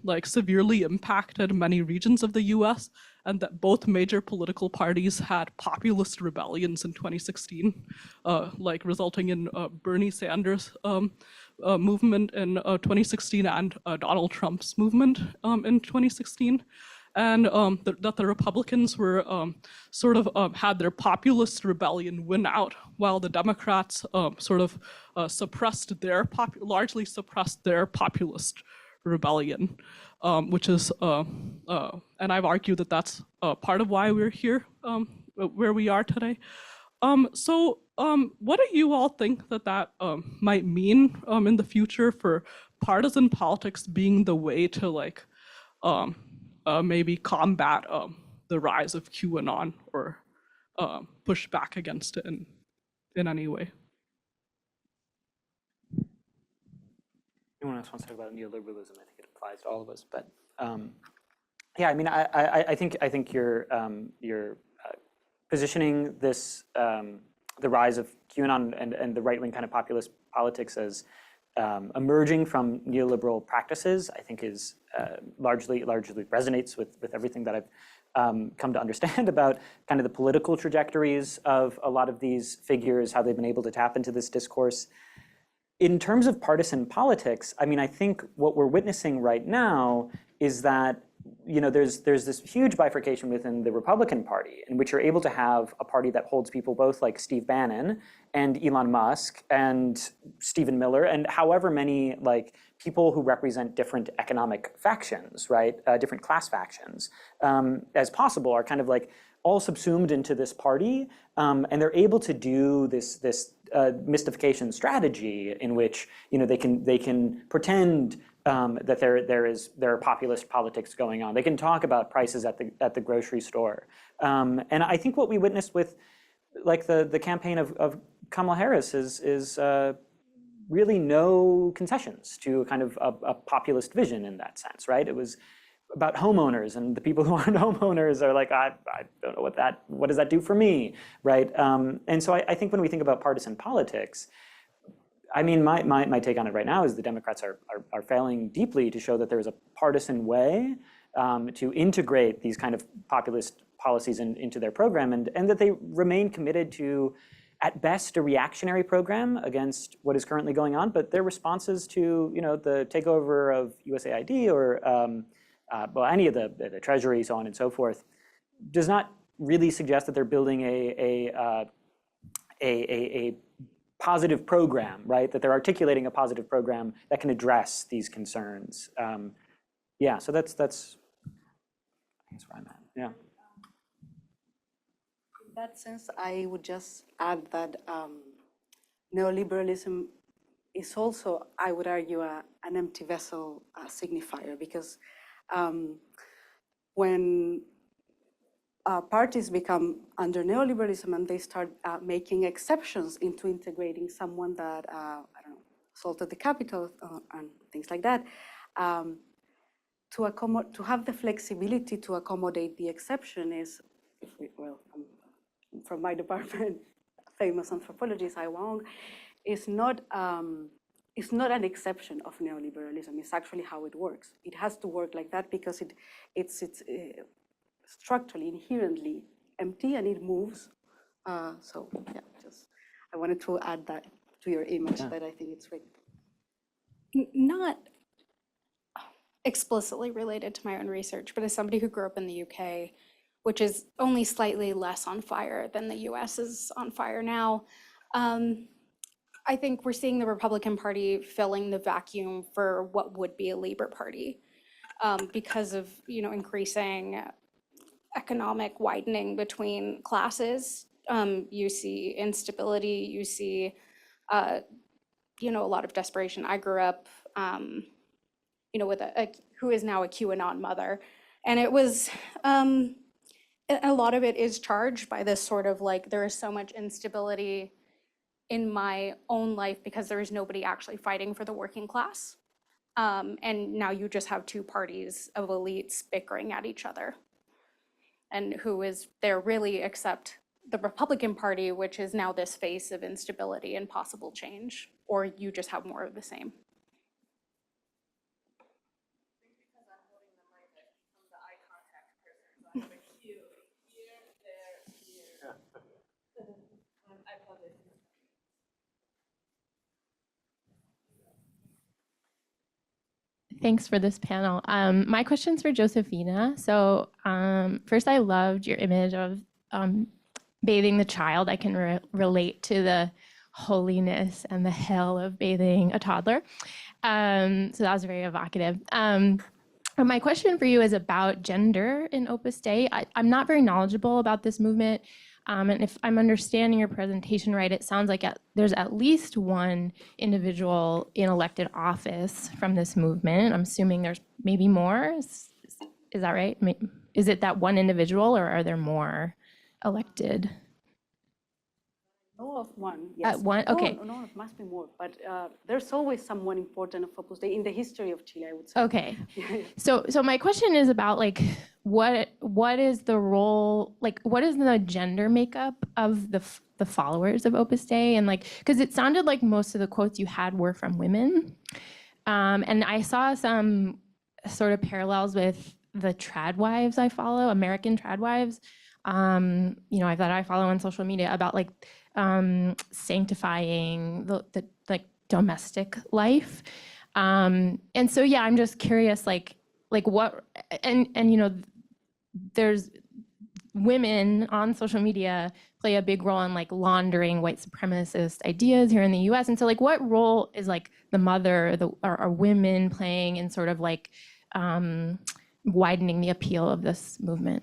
like severely impacted many regions of the US, and that both major political parties had populist rebellions in 2016, like resulting in Bernie Sanders' movement in 2016 and Donald Trump's movement in 2016. and that the Republicans were sort of had their populist rebellion win out, while the Democrats sort of largely suppressed their populist rebellion, which is, and I've argued that that's part of why we're here, where we are today. So what do you all think that might mean in the future for partisan politics being the way to like maybe combat the rise of QAnon or push back against it in any way? Anyone else wants to talk about neoliberalism? I think it applies to all of us. But yeah, I mean, I think you're positioning this the rise of QAnon and the right-wing kind of populist politics as emerging from neoliberal practices, I think is largely resonates with everything that I've come to understand about kind of the political trajectories of a lot of these figures, how they've been able to tap into this discourse. In terms of partisan politics, I mean, I think what we're witnessing right now is that there's this huge bifurcation within the Republican Party in which you're able to have a party that holds people both like Steve Bannon and Elon Musk and Stephen Miller and however many like people who represent different economic factions, right, different class factions, as possible are kind of like all subsumed into this party, and they're able to do this mystification strategy in which they can pretend that there are populist politics going on. They can talk about prices at the grocery store, and I think what we witnessed with like the campaign of Kamala Harris is really no concessions to kind of a populist vision in that sense, right? It was about homeowners, and the people who aren't homeowners are like, I don't know what does that do for me, right? And so I think when we think about partisan politics, I mean, my take on it right now is the Democrats are failing deeply to show that there is a partisan way to integrate these kind of populist policies into their program, and that they remain committed to, at best, a reactionary program against what is currently going on, but their responses to the takeover of USAID or well, any of the Treasury, so on and so forth, does not really suggest that they're building a positive program, right? That they're articulating a positive program that can address these concerns. Yeah, so that's where I'm at. Yeah. In that sense, I would just add that neoliberalism is also, I would argue, an empty vessel signifier, because when parties become under neoliberalism and they start making exceptions into integrating someone that, I don't know, assaulted the Capitol and things like that, to have the flexibility to accommodate the exception is, from my department, famous anthropologist, Wong, is not an exception of neoliberalism. It's actually how it works. It has to work like that because it's structurally, inherently empty, and it moves. So yeah, I wanted to add that to your image, that I think it's great. Not explicitly related to my own research, but as somebody who grew up in the UK, which is only slightly less on fire than the US is on fire now, I think we're seeing the Republican Party filling the vacuum for what would be a Labour Party because of increasing economic widening between classes. You see instability, you see a lot of desperation. I grew up with who is now a QAnon mother, and it was a lot of it is charged by this sort of like, there is so much instability in my own life because there is nobody actually fighting for the working class. And now you just have two parties of elites bickering at each other. And who is there really except the Republican Party, which is now this face of instability and possible change, or you just have more of the same. Because I'm holding the mic, I become the eye contact person. So I have a cue here, there, here. I apologize. Thanks for this panel. My question's for Josefina. So first, I loved your image of bathing the child. I can relate to the holiness and the hell of bathing a toddler. So that was very evocative. My question for you is about gender in Opus Dei. I'm not very knowledgeable about this movement. And if I'm understanding your presentation right, it sounds like there's at least one individual in elected office from this movement. I'm assuming there's maybe more. Is that right? Is it that one individual, or are there more elected? Know of one, yes. One, okay. No, it must be more, but there's always someone important of Opus Dei in the history of Chile, I would say. Okay. So my question is about like what is the role, like what is the gender makeup of the followers of Opus Dei, and like, because it sounded like most of the quotes you had were from women, and I saw some sort of parallels with the trad wives I follow, American trad wives, that I follow on social media, about like sanctifying the like domestic life, and so yeah, I'm just curious, like what, and there's women on social media play a big role in like laundering white supremacist ideas here in the U.S. And so like, what role is like the mother, or women playing in sort of like widening the appeal of this movement?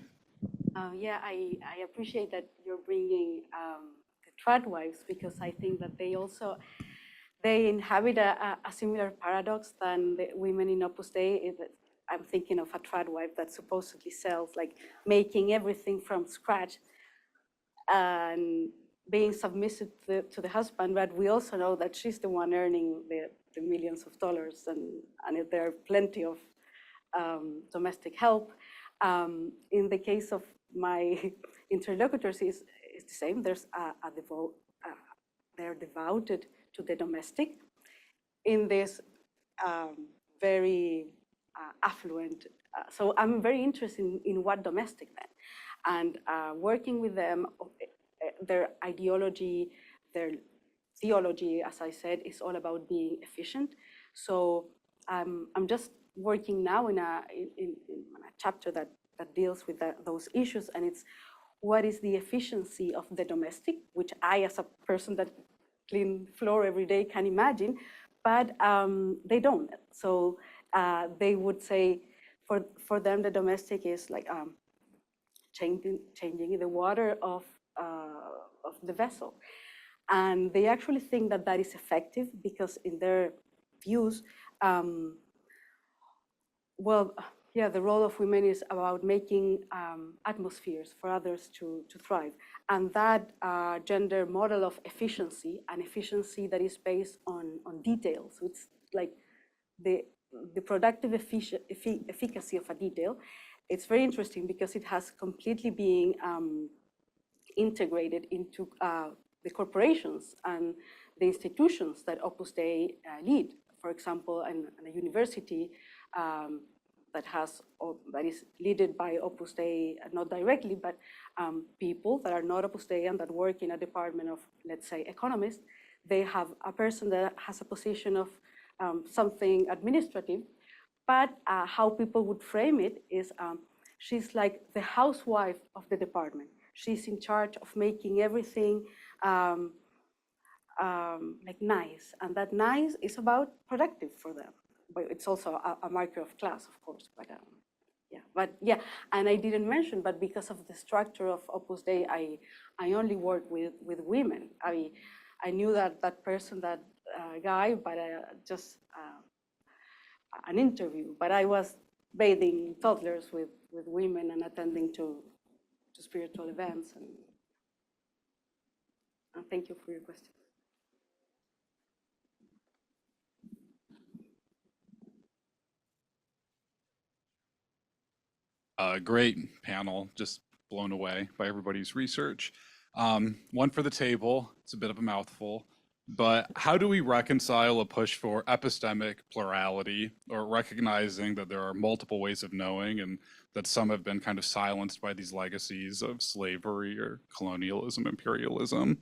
Yeah, I appreciate that you're bringing the trad wives, because I think that they inhabit a similar paradox than the women in Opus Dei. I'm thinking of a trad wife that supposedly sells, like making everything from scratch and being submissive to the husband, but we also know that she's the one earning the millions of dollars, and there are plenty of domestic help. In the case of my interlocutors, is the same. There's they're devoted to the domestic in this very affluent. So I'm very interested in what domestic then, and working with them, their ideology, their theology, as I said, is all about being efficient. So I'm just working now in a chapter that deals with those issues, and it's what is the efficiency of the domestic, which I, as a person that clean floor every day, can imagine, but they don't. So they would say, for them, the domestic is like changing the water of the vessel, and they actually think that that is effective, because in their views, the role of women is about making atmospheres for others to thrive. And that gender model of efficiency, and efficiency that is based on details, so it's like the productive efficacy of a detail. It's very interesting because it has completely been integrated into the corporations and the institutions that Opus Dei lead. For example, in a university that is led by Opus Dei, not directly, but people that are not Opus Dei and that work in a department of, let's say, economists, they have a person that has a position of something administrative, but how people would frame it is she's like the housewife of the department. She's in charge of making everything like nice, and that nice is about productive for them. But it's also a marker of class, of course. But and I didn't mention, but because of the structure of Opus Dei, I only work with women. I knew that person, that guy, but just an interview. But I was bathing toddlers with women and attending to spiritual events. And thank you for your question. Great panel, just blown away by everybody's research. One for the table, it's a bit of a mouthful, but how do we reconcile a push for epistemic plurality, or recognizing that there are multiple ways of knowing and that some have been kind of silenced by these legacies of slavery or colonialism, imperialism?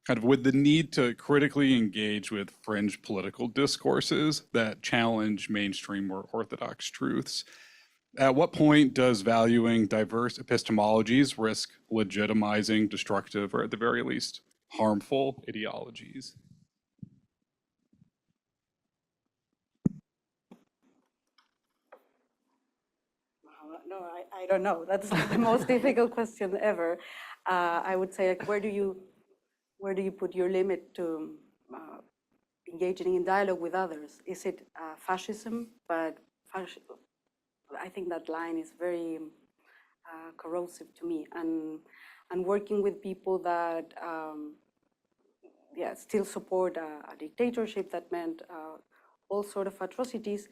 kind of with the need to critically engage with fringe political discourses that challenge mainstream or orthodox truths. At what point does valuing diverse epistemologies risk legitimizing destructive, or at the very least, harmful ideologies? No, I don't know. That's the most difficult question ever. I would say, like, where do you put your limit to engaging in dialogue with others? Is it fascism? But I think that line is very corrosive to me. And working with people that still support a dictatorship that meant all sort of atrocities,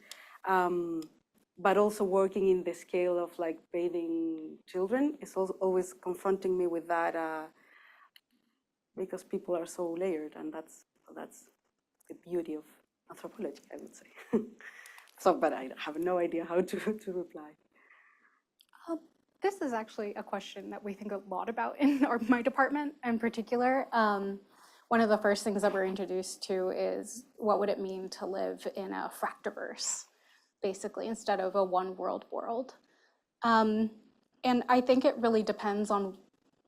but also working in the scale of like bathing children is also always confronting me with that because people are so layered, and that's the beauty of anthropology, I would say. But I have no idea how to reply. This is actually a question that we think a lot about in my department in particular. One of the first things that we're introduced to is what would it mean to live in a fractiverse, basically, instead of a one world. And I think it really depends on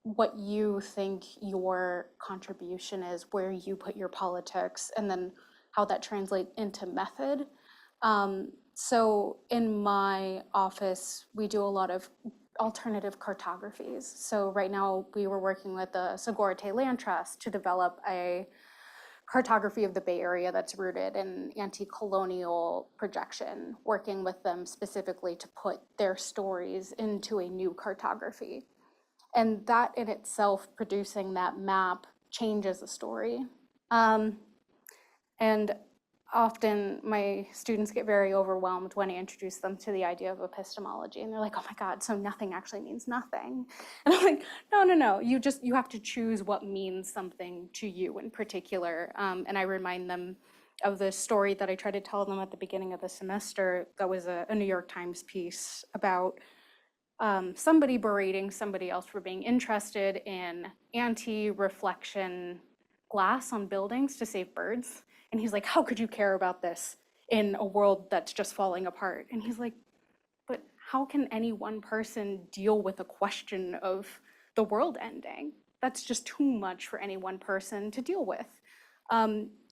what you think your contribution is, where you put your politics, and then how that translates into method. So in my office, we do a lot of alternative cartographies. So right now we were working with the Segorite Land Trust to develop a cartography of the Bay Area that's rooted in anti-colonial projection, working with them specifically to put their stories into a new cartography. And that in itself, producing that map, changes the story. And often my students get very overwhelmed when I introduce them to the idea of epistemology, and they're like, oh my God, so nothing actually means nothing. And I'm like, no, you have to choose what means something to you in particular. And I remind them of the story that I tried to tell them at the beginning of the semester that was a New York Times piece about somebody berating somebody else for being interested in anti-reflection glass on buildings to save birds. And he's like, how could you care about this in a world that's just falling apart? And he's like, but how can any one person deal with a question of the world ending? That's just too much for any one person to deal with.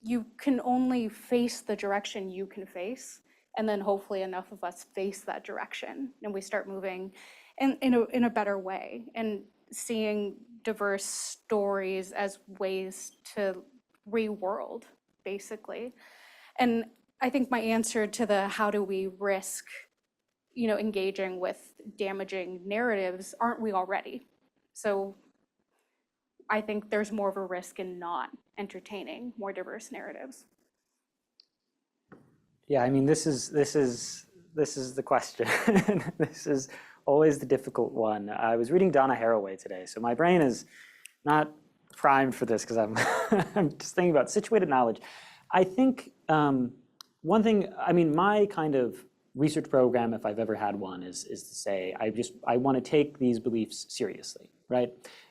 You can only face the direction you can face, and then hopefully enough of us face that direction, and we start moving in a better way, and seeing diverse stories as ways to re-world, basically. And I think my answer to the how do we risk, engaging with damaging narratives, aren't we already? So I think there's more of a risk in not entertaining more diverse narratives. Yeah, I mean, this is the question. This is always the difficult one. I was reading Donna Haraway today, so my brain is not primed for this because I'm just thinking about situated knowledge. I think one thing, my kind of research program, if I've ever had one, is to say, I want to take these beliefs seriously, right?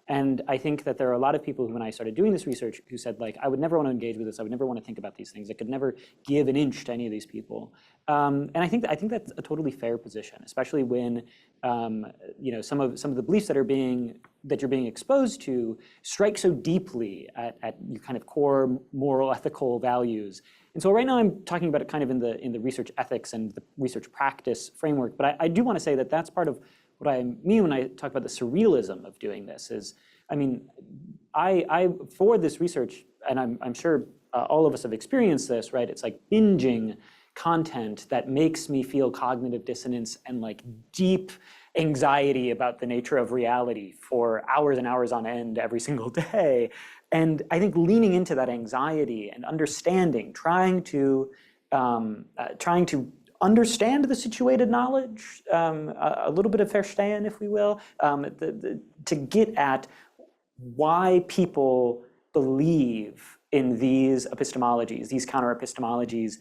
And I think that there are a lot of people who, when I started doing this research, who said, like, I would never want to engage with this. I would never want to think about these things. I could never give an inch to any of these people. And I think that's a totally fair position, especially when some of the beliefs that you're being exposed to strike so deeply at your kind of core moral, ethical values. And so right now I'm talking about it kind of in the research ethics and the research practice framework. But I do want to say that that's part of what I mean when I talk about the surrealism of doing this. I for this research, and I'm sure all of us have experienced this, right? It's like binging content that makes me feel cognitive dissonance and like deep anxiety about the nature of reality for hours and hours on end every single day. And I think leaning into that anxiety and understanding, trying to understand the situated knowledge, a little bit of Verstehen, if we will, to get at why people believe in these epistemologies, these counter-epistemologies,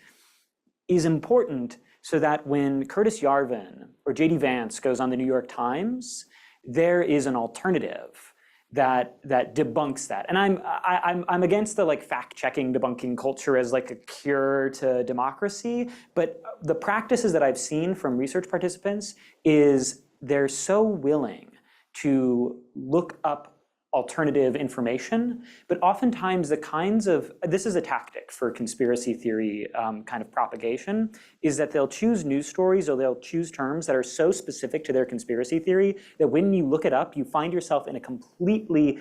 is important so that when Curtis Yarvin or J.D. Vance goes on the New York Times, there is an alternative that debunks that. And I'm against the like fact-checking, debunking culture as like a cure to democracy. But the practices that I've seen from research participants is they're so willing to look up alternative information, but oftentimes the kinds of, this is a tactic for conspiracy theory kind of propagation, is that they'll choose news stories or they'll choose terms that are so specific to their conspiracy theory that when you look it up, you find yourself in a completely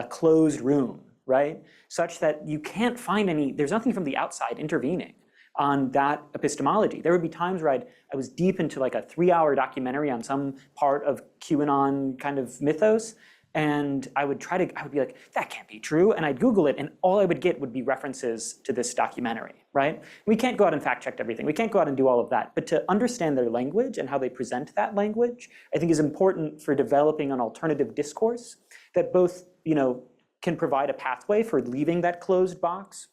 closed room, right? Such that you can't find there's nothing from the outside intervening on that epistemology. There would be times where I was deep into like a 3-hour documentary on some part of QAnon kind of mythos, and I would be like, that can't be true. And I'd Google it, and all I would get would be references to this documentary, right? We can't go out and fact check everything. We can't go out and do all of that. But to understand their language and how they present that language, I think is important for developing an alternative discourse that both, can provide a pathway for leaving that closed box,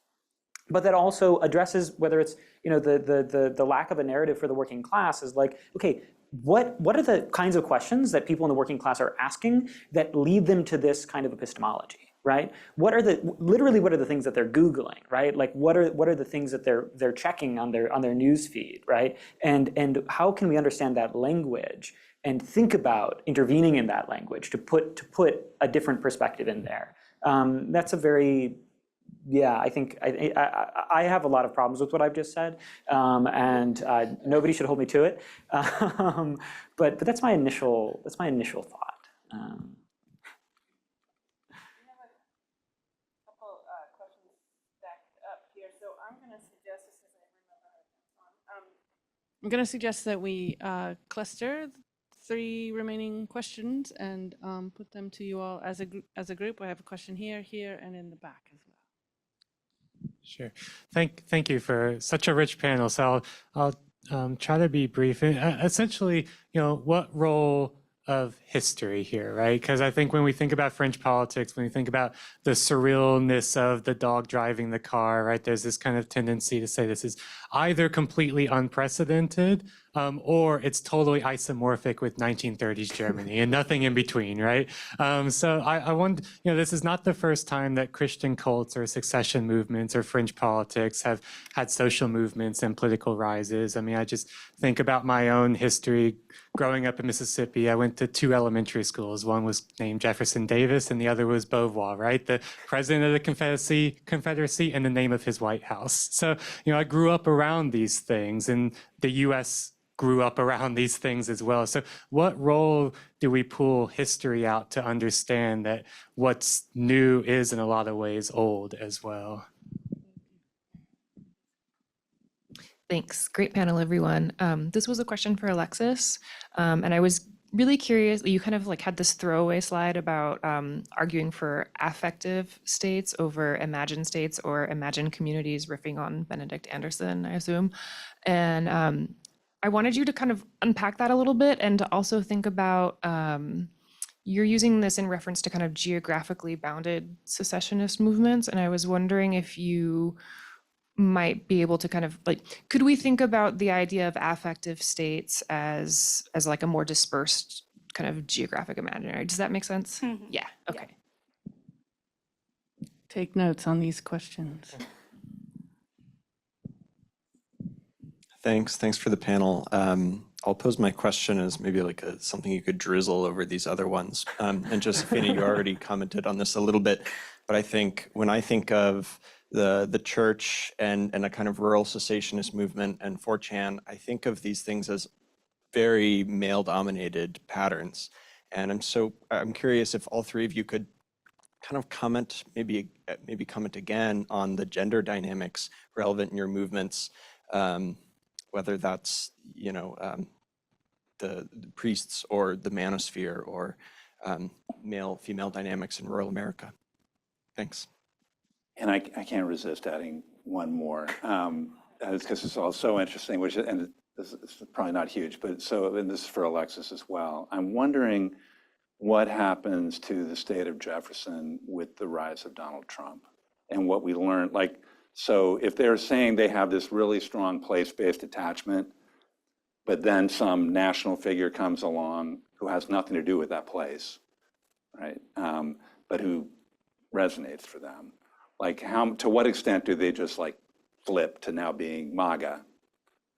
but that also addresses whether it's, the lack of a narrative for the working class is like, okay, what are the kinds of questions that people in the working class are asking that lead them to this kind of epistemology, right? What are the things that they're Googling, right? Like what are the things that they're checking on their news feed, right? And how can we understand that language and think about intervening in that language to put a different perspective in there? That's a very, I think I have a lot of problems with what I've just said, and nobody should hold me to it. But that's my initial thought. We have a couple questions stacked up here, so I'm going to suggest, as I remember, I'm going to suggest that we cluster 3 remaining questions and put them to you all as a group. I have a question here, and in the back as well. Sure. Thank you for such a rich panel. So I'll try to be brief. Essentially, what role of history here, right? Because I think when we think about fringe politics, when we think about the surrealness of the dog driving the car, right? There's this kind of tendency to say this is either completely unprecedented or it's totally isomorphic with 1930s Germany and nothing in between, right? So I wonder, this is not the first time that Christian cults or secession movements or fringe politics have had social movements and political rises. I mean, I just think about my own history. Growing up in Mississippi, I went to 2 elementary schools. One was named Jefferson Davis and the other was Beauvoir, right? The president of the Confederacy and the name of his White House. So, I grew up around these things, and the US grew up around these things as well. So what role do we pull history out to understand that what's new is in a lot of ways old as well? Thanks. Great panel, everyone. This was a question for Alexis, and I was really curious. You kind of like had this throwaway slide about arguing for affective states over imagined states or imagined communities, riffing on Benedict Anderson, I assume. And I wanted you to kind of unpack that a little bit and to also think about, you're using this in reference to kind of geographically bounded secessionist movements. And I was wondering if you might be able to kind of like, could we think about the idea of affective states as like a more dispersed kind of geographic imaginary? Does that make sense? Mm-hmm. Yeah, okay. Take notes on these questions. Thanks for the panel. I'll pose my question as maybe like something you could drizzle over these other ones. And Josefina, you already commented on this a little bit, but I think when I think of the church and a kind of rural cessationist movement and 4chan, I think of these things as very male-dominated patterns. And I'm curious if all 3 of you could kind of comment, maybe comment again on the gender dynamics relevant in your movements, whether that's, the priests or the manosphere or male-female dynamics in rural America. Thanks. And I can't resist adding one more, because it's all so interesting, and this is probably not huge, but and this is for Alexis as well. I'm wondering what happens to the state of Jefferson with the rise of Donald Trump and what we learned. So if they're saying they have this really strong place-based attachment, but then some national figure comes along who has nothing to do with that place, right? But who resonates for them. Like to what extent do they just like flip to now being MAGA?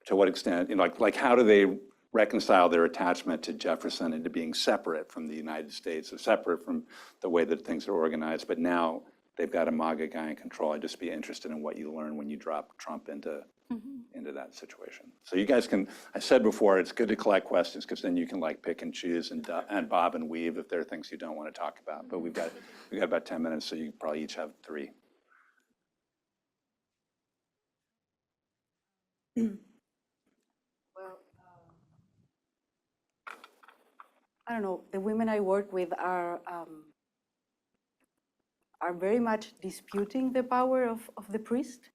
To what extent, like how do they reconcile their attachment to Jefferson into being separate from the United States, or separate from the way that things are organized, but now they've got a MAGA guy in control. I'd just be interested in what you learn when you drop Trump into that situation. So you guys can, I said before, it's good to collect questions because then you can like pick and choose and bob and weave if there are things you don't want to talk about. But we've got about 10 minutes, so you probably each have 3. Well, I don't know. The women I work with are very much disputing the power of the priest.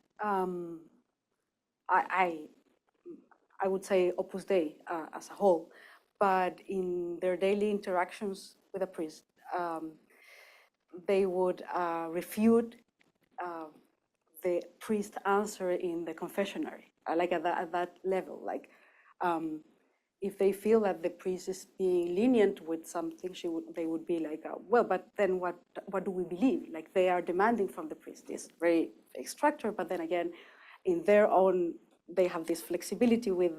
I would say Opus Dei as a whole, but in their daily interactions with a priest, they would refute the priest answer in the confessionary, like at that level. Like if they feel that the priest is being lenient with something, they would be like, well, but then what do we believe? Like they are demanding from the priest this very vague structure, but then again, in their own, they have this flexibility with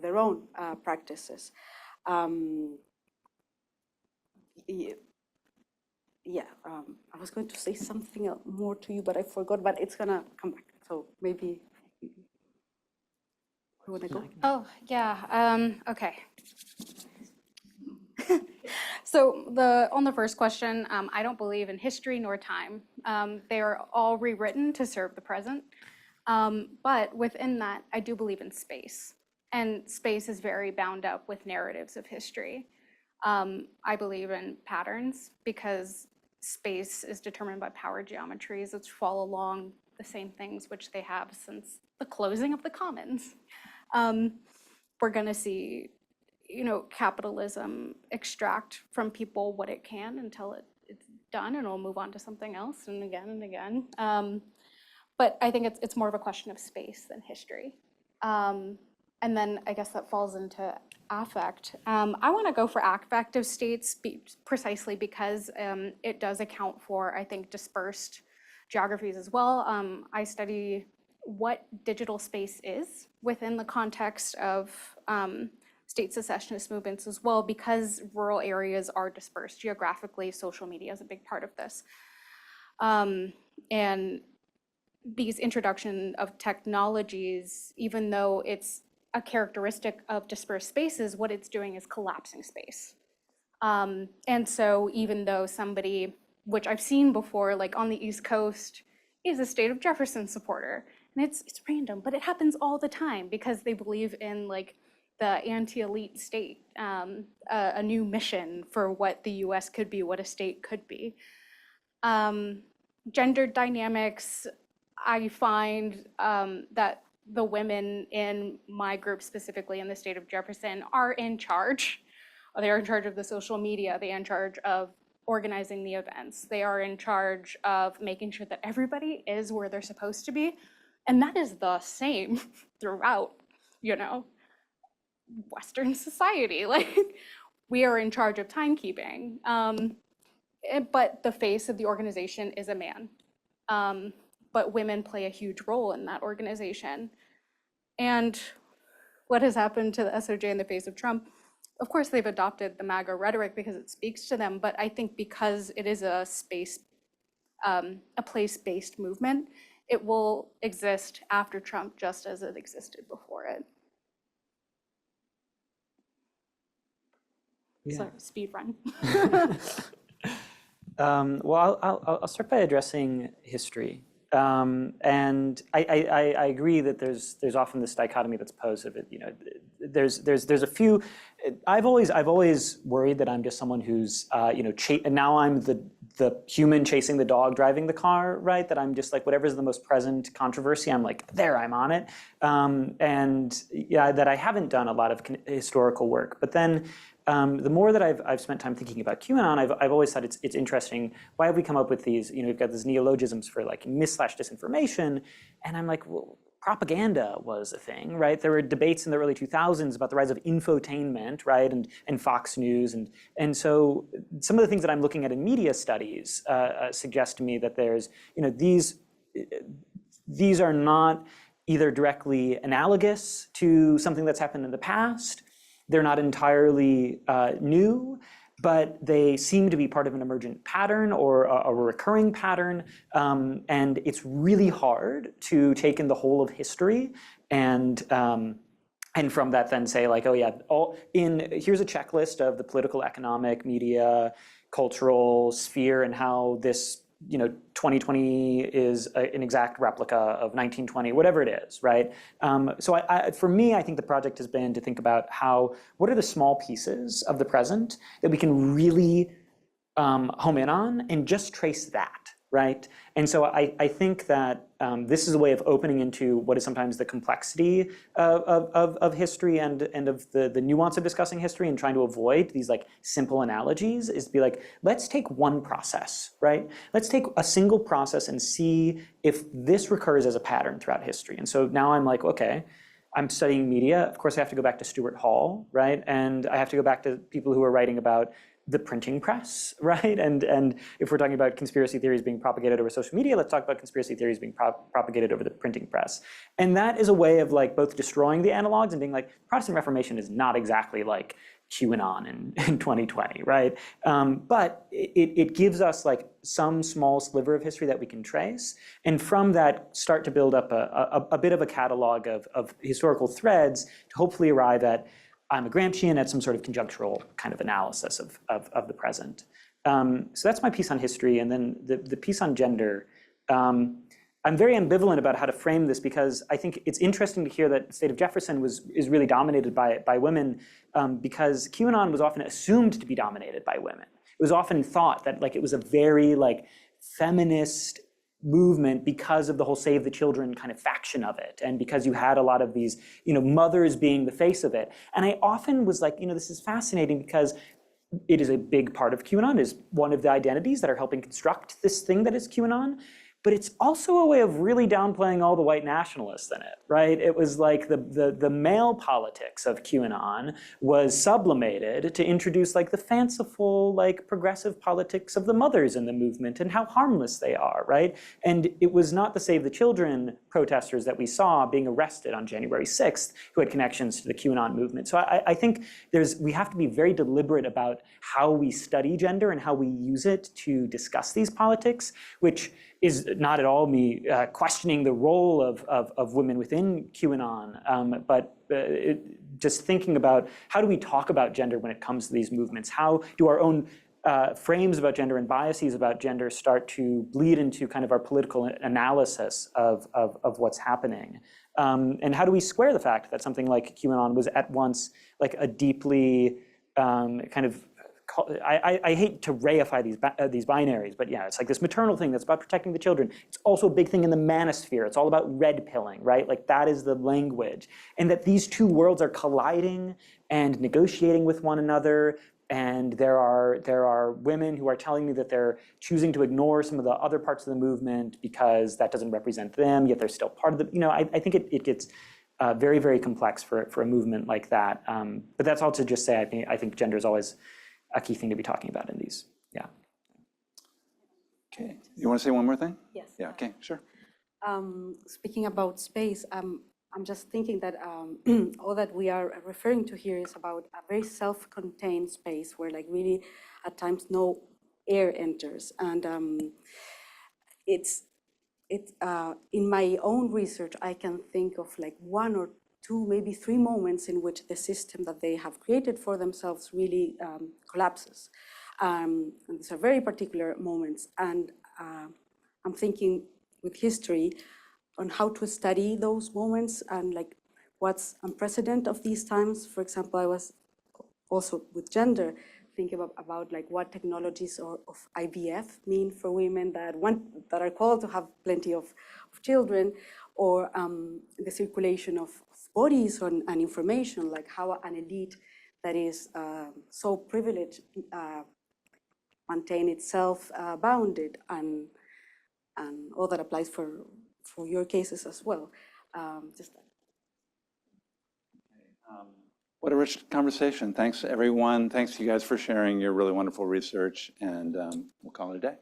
their own practices. I was going to say something more to you, but I forgot, but it's gonna come back. So maybe you wanna go? Oh, yeah, okay. So on the first question, I don't believe in history nor time. They are all rewritten to serve the present. But within that, I do believe in space. And space is very bound up with narratives of history. I believe in patterns because space is determined by power geometries which fall along the same things which they have since the closing of the commons. We're gonna see, capitalism extract from people what it can until it's done, and it'll move on to something else and again and again. But I think it's more of a question of space than history. And then I guess that falls into affect. I want to go for affective states precisely because it does account for, I think, dispersed geographies as well. I study what digital space is within the context of state secessionist movements as well, because rural areas are dispersed geographically. Social media is a big part of this. And these introduction of technologies, even though it's a characteristic of dispersed spaces, what it's doing is collapsing space. And so even though somebody, which I've seen before, like on the East Coast, is a State of Jefferson supporter, and it's random, but it happens all the time because they believe in like the anti-elite state, a new mission for what the US could be, what a state could be. Gender dynamics, I find that the women in my group, specifically in the state of Jefferson, are in charge. They are in charge of the social media. They are in charge of organizing the events. They are in charge of making sure that everybody is where they're supposed to be. And that is the same throughout, Western society. Like, we are in charge of timekeeping. But the face of the organization is a man. But women play a huge role in that organization. And what has happened to the SOJ in the face of Trump? Of course, they've adopted the MAGA rhetoric because it speaks to them, but I think because it is a place-based movement, it will exist after Trump just as it existed before it. Yeah. Sorry, speed run. Well, I'll start by addressing history. And I agree that there's often this dichotomy that's posed of it. There's a few. I've always worried that I'm just someone who's and now I'm the human chasing the dog driving the car, right? That I'm just like whatever's the most present controversy, I'm like there, I'm on it. And yeah, that I haven't done a lot of historical work, but then. The more that I've spent time thinking about QAnon, I've always thought it's interesting. Why have we come up with these? We've got these neologisms for like mis/disinformation, and I'm like, well, propaganda was a thing, right? There were debates in the early 2000s about the rise of infotainment, right, and Fox News, and so some of the things that I'm looking at in media studies suggest to me that there's, these are not either directly analogous to something that's happened in the past, they're not entirely new, but they seem to be part of an emergent pattern or a recurring pattern. And it's really hard to take in the whole of history and from that then say like, oh yeah, here's a checklist of the political, economic, media, cultural sphere and how this 2020 is an exact replica of 1920, whatever it is, right? So for me, I think the project has been to think about what are the small pieces of the present that we can really home in on and just trace that, right? And so I think that this is a way of opening into what is sometimes the complexity of history and of the nuance of discussing history and trying to avoid these like simple analogies is to be like, let's take one process, right? Let's take a single process and see if this recurs as a pattern throughout history. And so now I'm like, okay, I'm studying media. Of course, I have to go back to Stuart Hall, right? And I have to go back to people who are writing about the printing press, right? And if we're talking about conspiracy theories being propagated over social media, let's talk about conspiracy theories being propagated over the printing press. And that is a way of like both destroying the analogs and being like, Protestant Reformation is not exactly like QAnon in 2020, right? But it gives us like some small sliver of history that we can trace. And from that, start to build up a bit of a catalog of historical threads to hopefully arrive at I'm a Gramscian at some sort of conjunctural kind of analysis of the present. So that's my piece on history. And then the piece on gender. I'm very ambivalent about how to frame this because I think it's interesting to hear that the state of Jefferson is really dominated by women because QAnon was often assumed to be dominated by women. It was often thought that like it was a very like feminist movement because of the whole Save the Children kind of faction of it, and because you had a lot of these, mothers being the face of it. And I often was like, this is fascinating because it is a big part of QAnon, is one of the identities that are helping construct this thing that is QAnon. But it's also a way of really downplaying all the white nationalists in it, right? It was like the male politics of QAnon was sublimated to introduce like the fanciful, like progressive politics of the mothers in the movement and how harmless they are, right? And it was not the Save the Children protesters that we saw being arrested on January 6th who had connections to the QAnon movement. So I think we have to be very deliberate about how we study gender and how we use it to discuss these politics, which is not at all me questioning the role of women within QAnon, but just thinking about how do we talk about gender when it comes to these movements? How do our own frames about gender and biases about gender start to bleed into kind of our political analysis of what's happening? And how do we square the fact that something like QAnon was at once like a deeply kind of I hate to reify these binaries, but yeah, it's like this maternal thing that's about protecting the children. It's also a big thing in the manosphere. It's all about red pilling, right? Like that is the language. And that these two worlds are colliding and negotiating with one another. And there are women who are telling me that they're choosing to ignore some of the other parts of the movement because that doesn't represent them, yet they're still part of the, I think it gets very, very complex for a movement like that. But that's all to just say, I think gender is always a key thing to be talking about in these, yeah. Okay, you want to say one more thing? Yes. Yeah, okay, sure. Speaking about space, I'm just thinking that all that we are referring to here is about a very self-contained space where like really at times no air enters. And in my own research, I can think of like one or two, maybe three moments in which the system that they have created for themselves really collapses. And these are very particular moments. And I'm thinking with history on how to study those moments and like what's unprecedented of these times. For example, I was also with gender thinking about like what technologies of IVF mean for women that are called to have plenty of children, or the circulation of bodies and information, like how an elite that is so privileged maintain itself bounded, and all that applies for your cases as well. Just What a rich conversation. Thanks, everyone. Thanks to you guys for sharing your really wonderful research, and we'll call it a day.